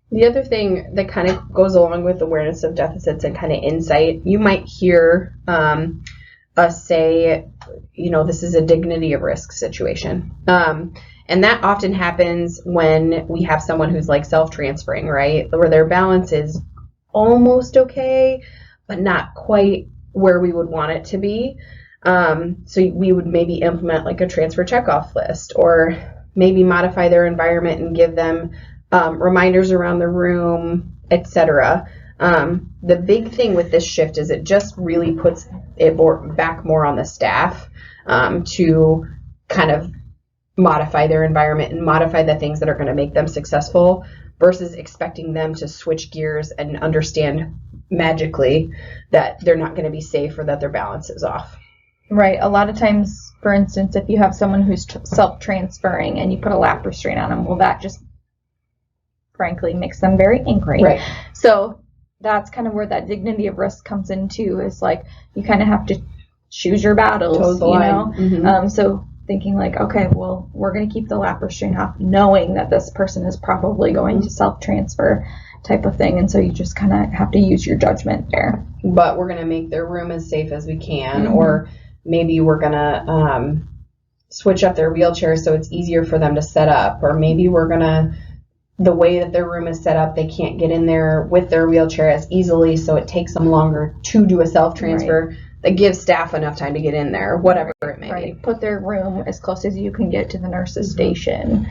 The other thing that kind of goes along with awareness of deficits and kind of insight, you might hear us say, this is a dignity of risk situation. And that often happens when we have someone who's like self-transferring, right? Where their balance is almost okay, but not quite where we would want it to be. So we would maybe implement like a transfer checkoff list, or maybe modify their environment and give them reminders around the room, etc. The big thing with this shift is it just really puts it back more on the staff to kind of modify their environment and modify the things that are going to make them successful, versus expecting them to switch gears and understand magically that they're not going to be safe or that their balance is off. Right. A lot of times, for instance, if you have someone who's self-transferring and you put a lap restraint on them, well, that just frankly makes them very angry. Right. So that's kind of where that dignity of risk comes into, is like you kind of have to choose your battles, Mm-hmm. So thinking like, okay, well, we're going to keep the lap restraint off, knowing that this person is probably going to self-transfer type of thing. And so you just kind of have to use your judgment there. But we're going to make their room as safe as we can, Mm-hmm. or maybe we're going to switch up their wheelchair so it's easier for them to set up, or maybe we're going to, the way that their room is set up, they can't get in there with their wheelchair as easily, so it takes them longer to do a self-transfer. Right. That gives staff enough time to get in there, whatever it may be. Put their room as close as you can get to the nurse's station,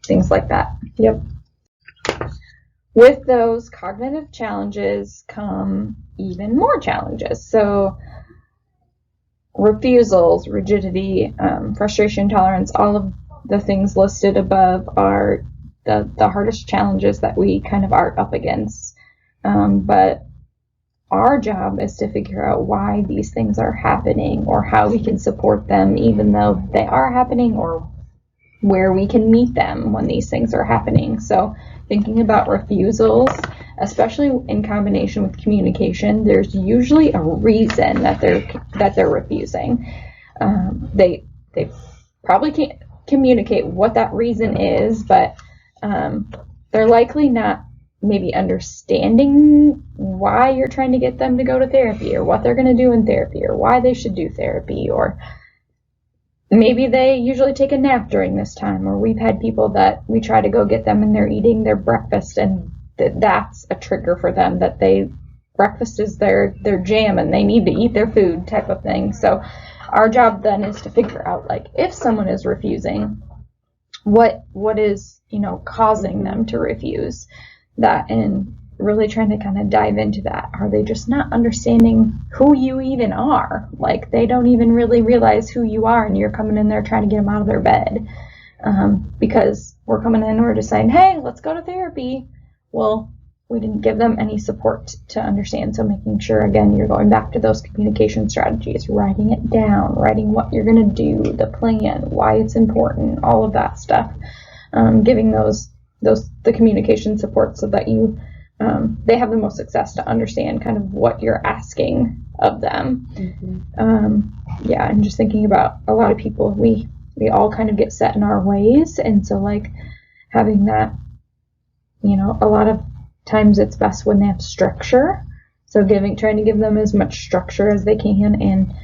things like that. Yep. with those cognitive challenges come even more challenges. So refusals, rigidity, frustration tolerance, all of the things listed above are the hardest challenges that we kind of are up against. But our job is to figure out why these things are happening or how we can support them even though they are happening, or where we can meet them when these things are happening. So thinking about refusals, especially in combination with communication, there's usually a reason that they're refusing. They probably can't communicate what that reason is, but they're likely not maybe understanding why you're trying to get them to go to therapy, or what they're going to do in therapy, or why they should do therapy, or maybe they usually take a nap during this time, or we've had people that we try to go get them and they're eating their breakfast, and that's a trigger for them, that breakfast is their jam and they need to eat their food type of thing. So our job then is to figure out, like, if someone is refusing, what is, causing them to refuse that, and really trying to kind of dive into that. Are they just not understanding who you even are? Like, they don't even really realize who you are, and you're coming in there trying to get them out of their bed. Because we're coming in and we're just saying, hey, let's go to therapy. Well, we didn't give them any support to understand. So making sure, again, you're going back to those communication strategies, writing it down, writing what you're going to do, the plan, why it's important, all of that stuff. Giving the communication support so that they have the most success to understand kind of what you're asking of them. Mm-hmm. And just thinking about a lot of people, we all kind of get set in our ways, and so like having that, a lot of times it's best when they have structure. So trying to give them as much structure as they can, and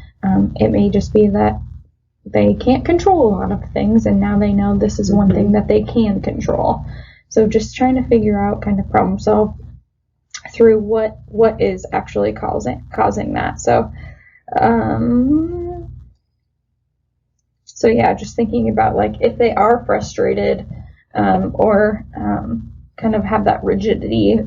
it may just be that they can't control a lot of things, and now they know this is one thing that they can control. So just trying to figure out, kind of problem solve through what is actually causing that. So yeah, just thinking about, like, if they are frustrated or kind of have that rigidity,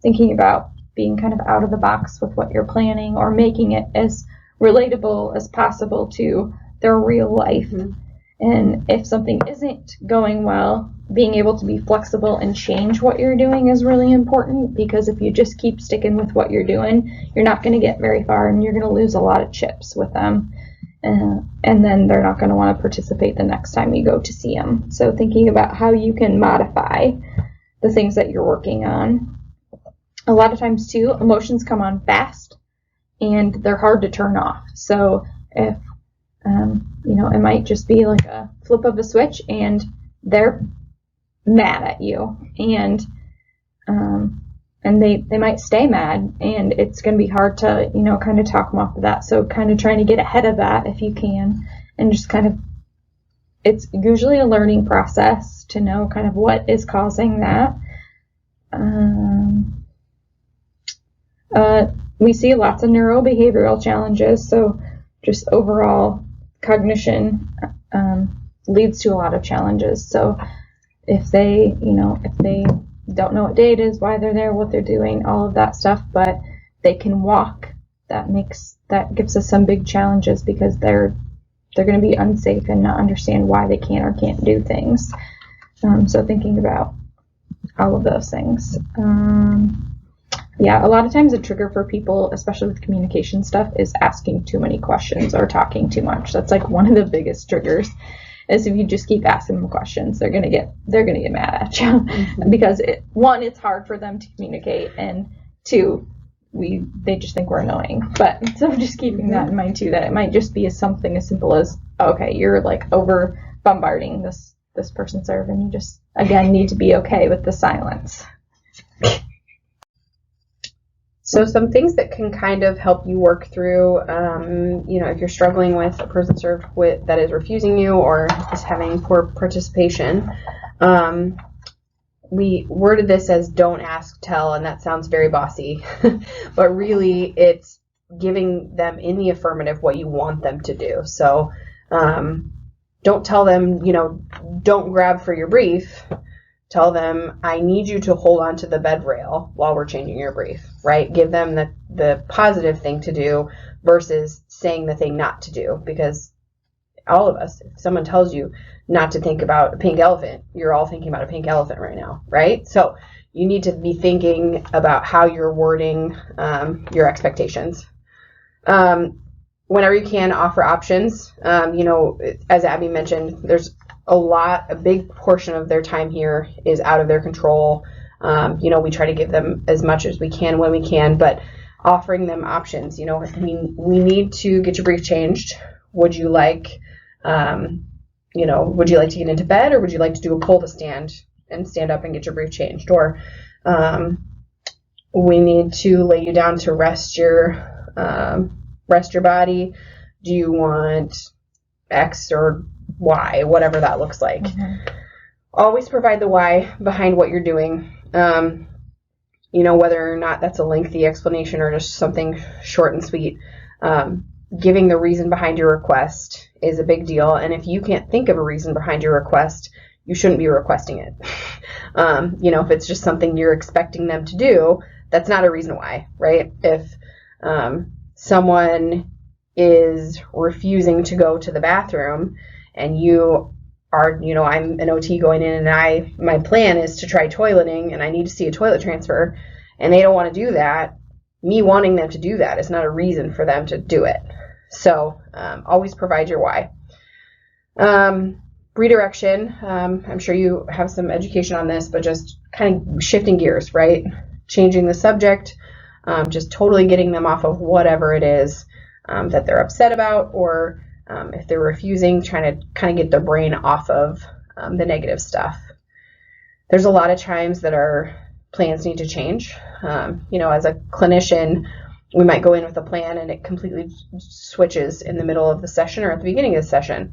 thinking about being kind of out of the box with what you're planning, or making it as relatable as possible to their real life. Mm-hmm. And if something isn't going well, being able to be flexible and change what you're doing is really important, because if you just keep sticking with what you're doing, you're not going to get very far, and you're going to lose a lot of chips with them. And then they're not going to want to participate the next time you go to see them. So thinking about how you can modify the things that you're working on. A lot of times, too, emotions come on fast, and they're hard to turn off. So if, it might just be like a flip of a switch, and they're mad at you, and they might stay mad, and it's going to be hard to, kind of talk them off of that. So kind of trying to get ahead of that if you can, and just kind of, it's usually a learning process to know kind of what is causing that. We see lots of neurobehavioral challenges, so just overall cognition leads to a lot of challenges. So if they don't know what day it is, why they're there, what they're doing, all of that stuff, but they can walk, that gives us some big challenges, because they're going to be unsafe and not understand why they can or can't do things. So thinking about all of those things. A lot of times a trigger for people, especially with communication stuff, is asking too many questions or talking too much. That's like one of the biggest triggers. Is if you just keep asking them questions, they're gonna get mad at you. Mm-hmm. Because one, it's hard for them to communicate, and two, they just think we're annoying. But so just keeping that in mind too, that it might just be something as simple as, okay, you're like over bombarding this person's serve, and you just again need to be okay with the silence. So some things that can kind of help you work through, if you're struggling with a person served that is refusing you or is having poor participation, we worded this as don't ask, tell, and that sounds very bossy, but really it's giving them in the affirmative what you want them to do. So don't tell them, don't grab for your brief. Tell them, I need you to hold on to the bed rail while we're changing your brief, right? Give them the positive thing to do versus saying the thing not to do, because all of us, if someone tells you not to think about a pink elephant, you're all thinking about a pink elephant right now, right? So you need to be thinking about how you're wording your expectations. Whenever you can, offer options. As Abby mentioned, there's a big portion of their time here is out of their control. We try to give them as much as we can when we can, but offering them options. We need to get your brief changed. Would you like, would you like to get into bed, or would you like to do a pull to stand up and get your brief changed? Or we need to lay you down to rest your body. Do you want X or Y, whatever that looks like? Mm-hmm. Always provide the why behind what you're doing. Whether or not that's a lengthy explanation or just something short and sweet. Giving the reason behind your request is a big deal. And if you can't think of a reason behind your request, you shouldn't be requesting it. If it's just something you're expecting them to do, that's not a reason why, right? If someone is refusing to go to the bathroom and you are, I'm an OT going in and my plan is to try toileting and I need to see a toilet transfer and they don't want to do that, me wanting them to do that is not a reason for them to do it. So always provide your why. Redirection. I'm sure you have some education on this, but just kind of shifting gears, right? Changing the subject, just totally getting them off of whatever it is that they're upset about, or if they're refusing, trying to kind of get their brain off of the negative stuff. There's a lot of times that our plans need to change. As a clinician, we might go in with a plan and it completely switches in the middle of the session or at the beginning of the session.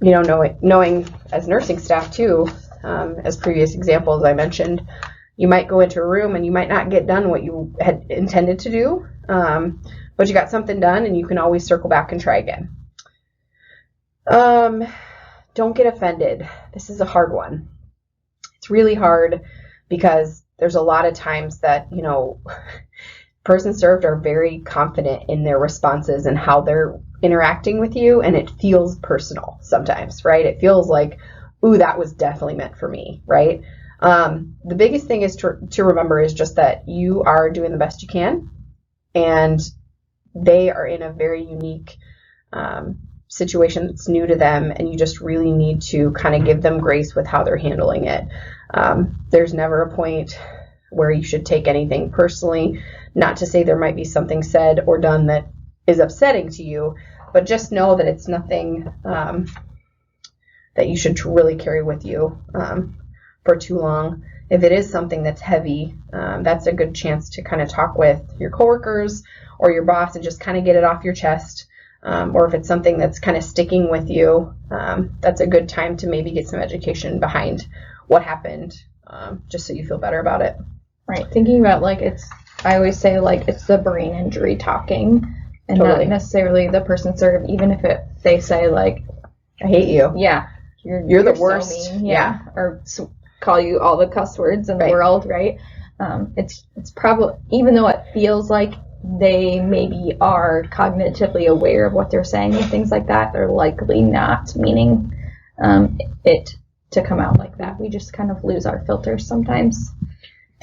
Knowing as nursing staff too, as previous examples I mentioned, you might go into a room and you might not get done what you had intended to do, but you got something done and you can always circle back and try again. Don't get offended. This is a hard one. It's really hard because there's a lot of times that, person served are very confident in their responses and how they're interacting with you, and it feels personal sometimes, right? It feels like, ooh, that was definitely meant for me, right? The biggest thing is to remember is just that you are doing the best you can, and they are in a very unique situation that's new to them, and you just really need to kind of give them grace with how they're handling it. There's never a point where you should take anything personally. Not to say there might be something said or done that is upsetting to you, but just know that it's nothing that you should really carry with you for too long. If it is something that's heavy, that's a good chance to kind of talk with your coworkers or your boss and just kind of get it off your chest. Or if it's something that's kind of sticking with you, that's a good time to maybe get some education behind what happened, just so you feel better about it. Right. Thinking about I always say it's the brain injury talking, and Totally. not necessarily the person served, even if they say I hate you. Yeah. You're the so worst. mean, Yeah. Or call you all the cuss words in the Right. world, right? It's probably, even though it feels like they maybe are cognitively aware of what they're saying and things like that, they're likely not meaning it to come out like that. We just kind of lose our filters sometimes.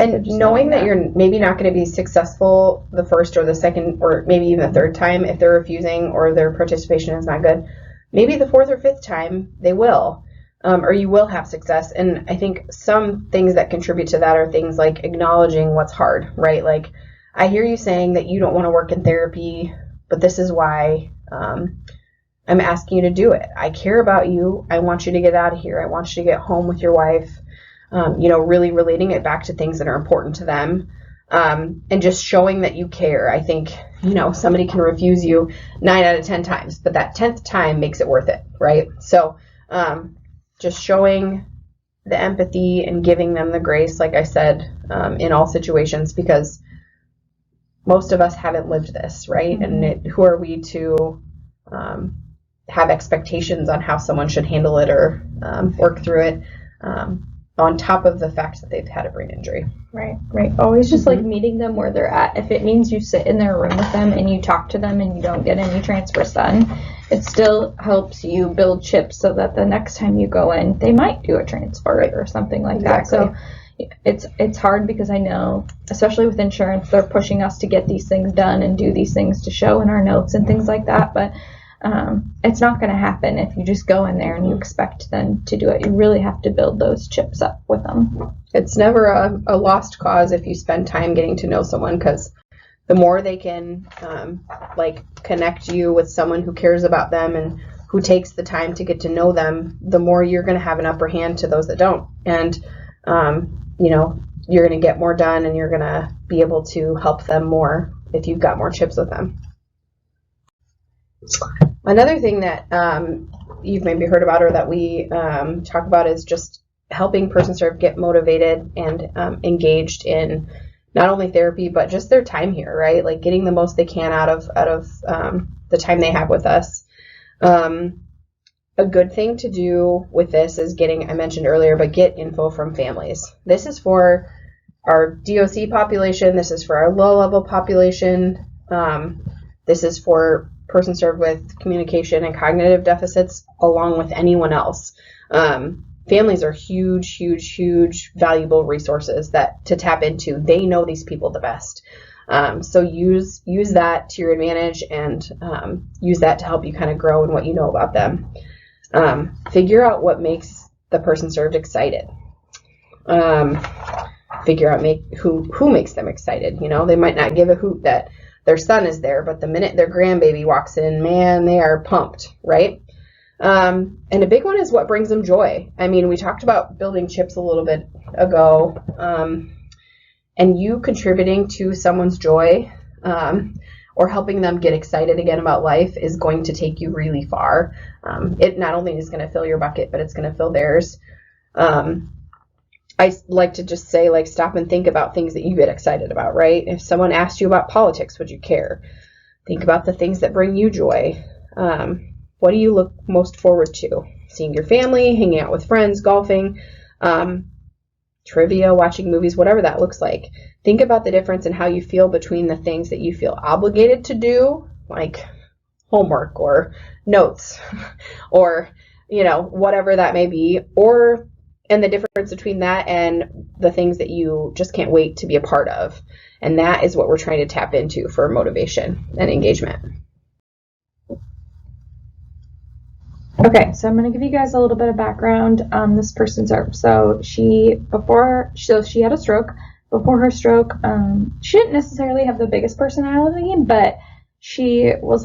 And knowing that you're maybe not going to be successful the first or the second or maybe even the third time if they're refusing or their participation is not good, maybe the fourth or fifth time they will, or you will have success. And I think some things that contribute to that are things like acknowledging what's hard, right? Like, I hear you saying that you don't want to work in therapy, but this is why I'm asking you to do it. I care about you. I want you to get out of here. I want you to get home with your wife. Really relating it back to things that are important to them, and just showing that you care. I think, somebody can refuse you 9 out of 10 times, but that 10th time makes it worth it, right? So just showing the empathy and giving them the grace, like I said, in all situations, because most of us haven't lived this, right? Mm-hmm. And who are we to have expectations on how someone should handle it or work through it? on top of the fact that they've had a brain injury. Right. Always just like meeting them where they're at. If it means you sit in their room with them and you talk to them and you don't get any transfers done, it still helps you build chips so that the next time you go in, they might do a transfer or something like that. So it's hard because I know, especially with insurance, they're pushing us to get these things done and do these things to show in our notes and things like that. But it's not going to happen if you just go in there and you expect them to do it. You really have to build those chips up with them. It's never a lost cause if you spend time getting to know someone, because the more they can connect you with someone who cares about them and who takes the time to get to know them, the more you're going to have an upper hand to those that don't. And you're going to get more done and you're going to be able to help them more if you've got more chips with them. Another thing that you've maybe heard about or that we talk about is just helping person serve get motivated and engaged in not only therapy but just their time here, right? Like getting the most they can out of the time they have with us. A good thing to do with this is I mentioned earlier, but get info from families. This is for our DOC population. This is for our low-level population. This is for person served with communication and cognitive deficits, along with anyone else. Families are huge, valuable resources to tap into. They know these people the best. So use that to your advantage and use that to help you kind of grow in what you know about them. Figure out what makes the person served excited. Figure out who makes them excited. They might not give a hoot that their son is there, but the minute their grandbaby walks in, man, they are pumped, right? And a big one is what brings them joy. I mean, we talked about building chips a little bit ago, and you contributing to someone's joy or helping them get excited again about life is going to take you really far. It not only is going to fill your bucket, but it's going to fill theirs. I like to just say, stop and think about things that you get excited about, right? If someone asked you about politics, would you care? Think about the things that bring you joy. What do you look most forward to? Seeing your family, hanging out with friends, golfing, trivia, watching movies, whatever that looks like. Think about the difference in how you feel between the things that you feel obligated to do, like homework or notes or, whatever that may be, and the difference between that and the things that you just can't wait to be a part of. And that is what we're trying to tap into for motivation and engagement. Okay, so I'm going to give you guys a little bit of background on this person served. So she had a stroke. Before her stroke, she didn't necessarily have the biggest personality, but she was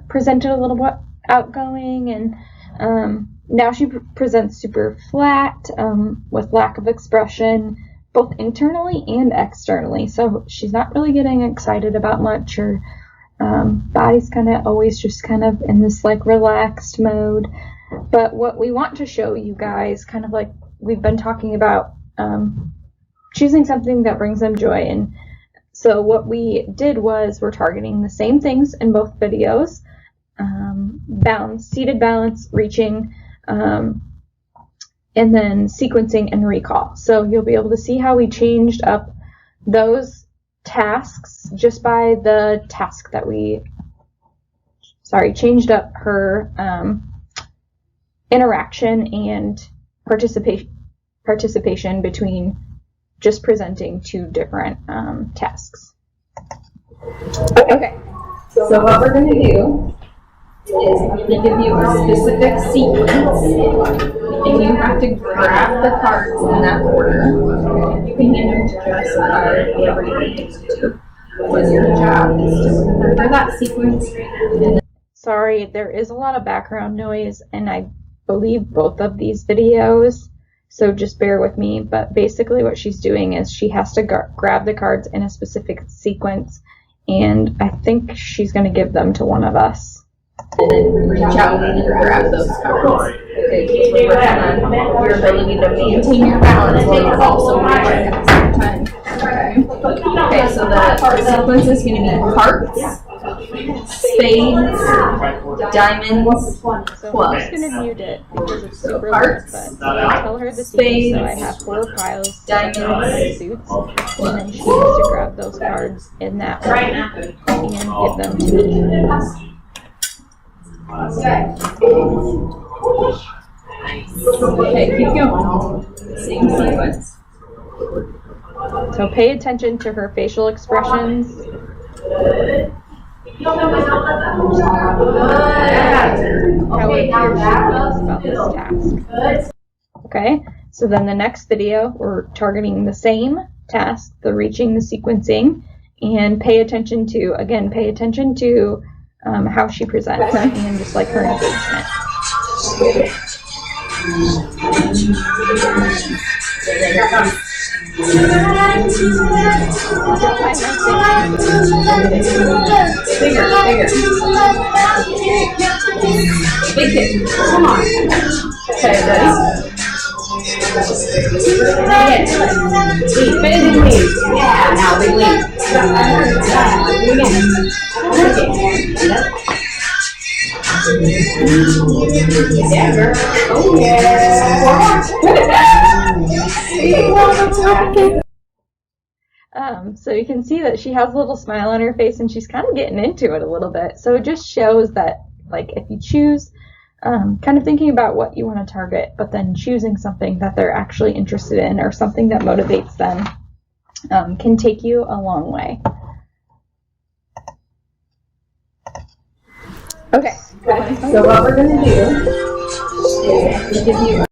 presented a little bit outgoing, and now she presents super flat, with lack of expression, both internally and externally. So she's not really getting excited about much. Her body's kind of always just kind of in this relaxed mode. But what we want to show you guys, kind of like we've been talking about, choosing something that brings them joy. And so what we did was we're targeting the same things in both videos. Balance, seated balance, reaching, and then sequencing and recall. So you'll be able to see how we changed up those tasks just by the task that changed up her interaction and participation between just presenting two different tasks. Okay, so what we're going to do is I'm going to give you a specific sequence, and you have to grab the cards in that order. You can hand them to Jess or whatever you need to do. Because your job is to remember that sequence. Sorry, there is a lot of background noise, and I believe both of these videos, so just bear with me. But basically what she's doing is she has to grab the cards in a specific sequence, and I think she's going to give them to one of us. And then reach out and grab those cards. Okay, we're working on your ability to maintain your balance while you're also working at the same time. Okay, so the sequence is going to be parts, spades, diamonds, So I'm just clubs. gonna mute it because it's super loud, but I'll tell her the sequence. So I have 4 piles, diamonds, suits, and then she needs to grab those cards in that order and give them to me. Okay, keep going. Same sequence. So pay attention to her facial expressions. How it appears she feels about this task. Okay, so then the next video, we're targeting the same task, the reaching the sequencing, and pay attention to how she presents and just like her engagement. Big kick. Come on. Okay, ready? Big lead. Yeah, now big lead. Yeah, girl. Oh, yeah. So you can see that she has a little smile on her face and she's kind of getting into it a little bit. So it just shows that, like, if you choose, kind of thinking about what you want to target, but then choosing something that they're actually interested in or something that motivates them can take you a long way. Okay. So what we're going to do is give you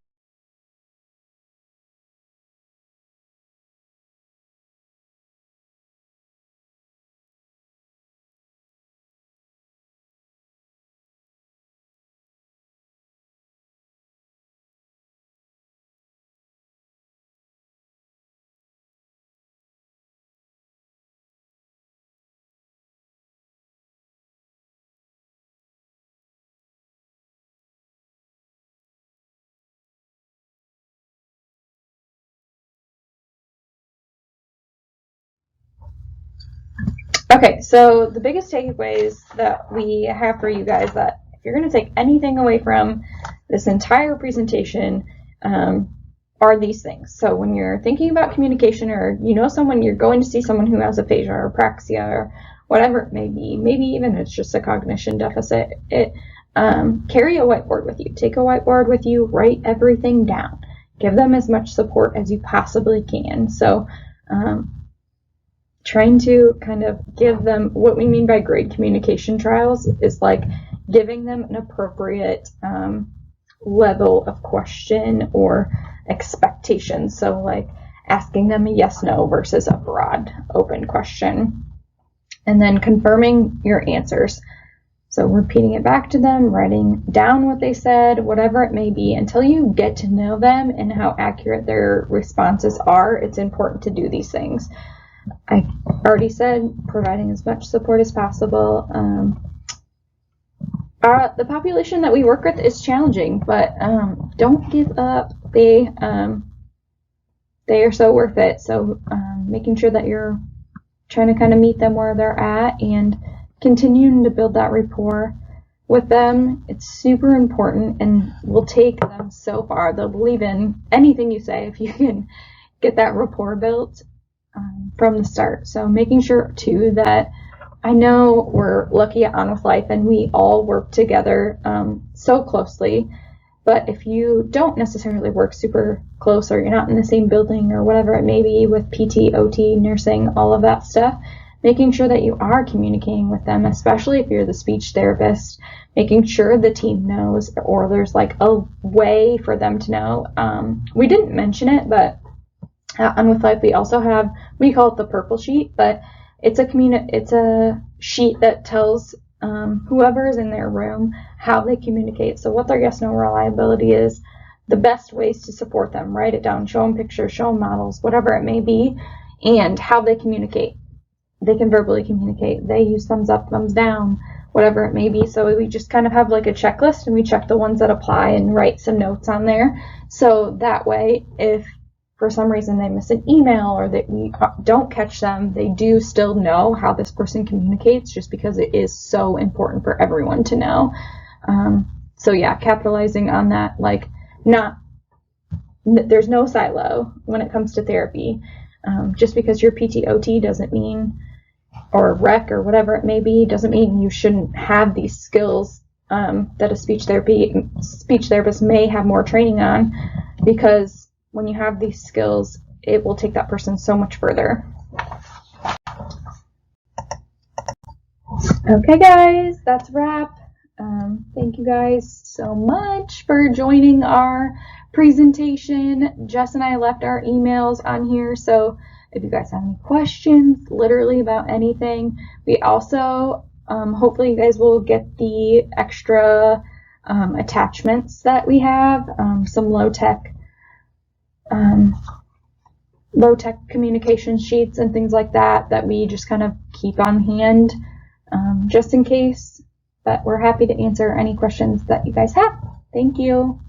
Okay, so the biggest takeaways that we have for you guys, that if you're going to take anything away from this entire presentation, are these things. So when you're thinking about communication, or you know someone, you're going to see someone who has aphasia or apraxia or whatever it may be, maybe even it's just a cognition deficit, carry a whiteboard with you. Take a whiteboard with you, write everything down. Give them as much support as you possibly can. So trying to kind of give them, what we mean by grade communication trials is like giving them an appropriate level of question or expectation. So like asking them a yes, no versus a broad open question. And then confirming your answers. So repeating it back to them, writing down what they said, whatever it may be, until you get to know them and how accurate their responses are. It's important to do these things. I already said providing as much support as possible. The population that we work with is challenging, but don't give up. They are so worth it. So making sure that you're trying to kind of meet them where they're at and continuing to build that rapport with them. It's super important and will take them so far. They'll believe in anything you say if you can get that rapport built from the start. So making sure too that, I know we're lucky at On With Life and we all work together so closely, but if you don't necessarily work super close, or you're not in the same building or whatever it may be with PT, OT, nursing, all of that stuff, making sure that you are communicating with them, especially if you're the speech therapist, making sure the team knows, or there's like a way for them to know. We didn't mention it, but On With Life, we also have, we call it the purple sheet, but it's a sheet that tells whoever is in their room how they communicate. So what their yes, no reliability is, the best ways to support them. Write it down, show them pictures, show them models, whatever it may be, and how they communicate. They can verbally communicate. They use thumbs up, thumbs down, whatever it may be. So we just kind of have like a checklist, and we check the ones that apply and write some notes on there. So that way, if for some reason they miss an email or that we don't catch them, they do still know how this person communicates, just because it is so important for everyone to know. So yeah, capitalizing on that, like, there's no silo when it comes to therapy. Just because you're PT/OT doesn't mean, or rec or whatever it may be, doesn't mean you shouldn't have these skills that a speech therapist may have more training on, because when you have these skills, it will take that person so much further. Okay, guys, that's a wrap. Thank you guys so much for joining our presentation. Jess and I left our emails on here, so if you guys have any questions, literally about anything, we also, hopefully you guys will get the extra attachments that we have, some low-tech communication sheets and things like that we just kind of keep on hand, just in case. But we're happy to answer any questions that you guys have. Thank you.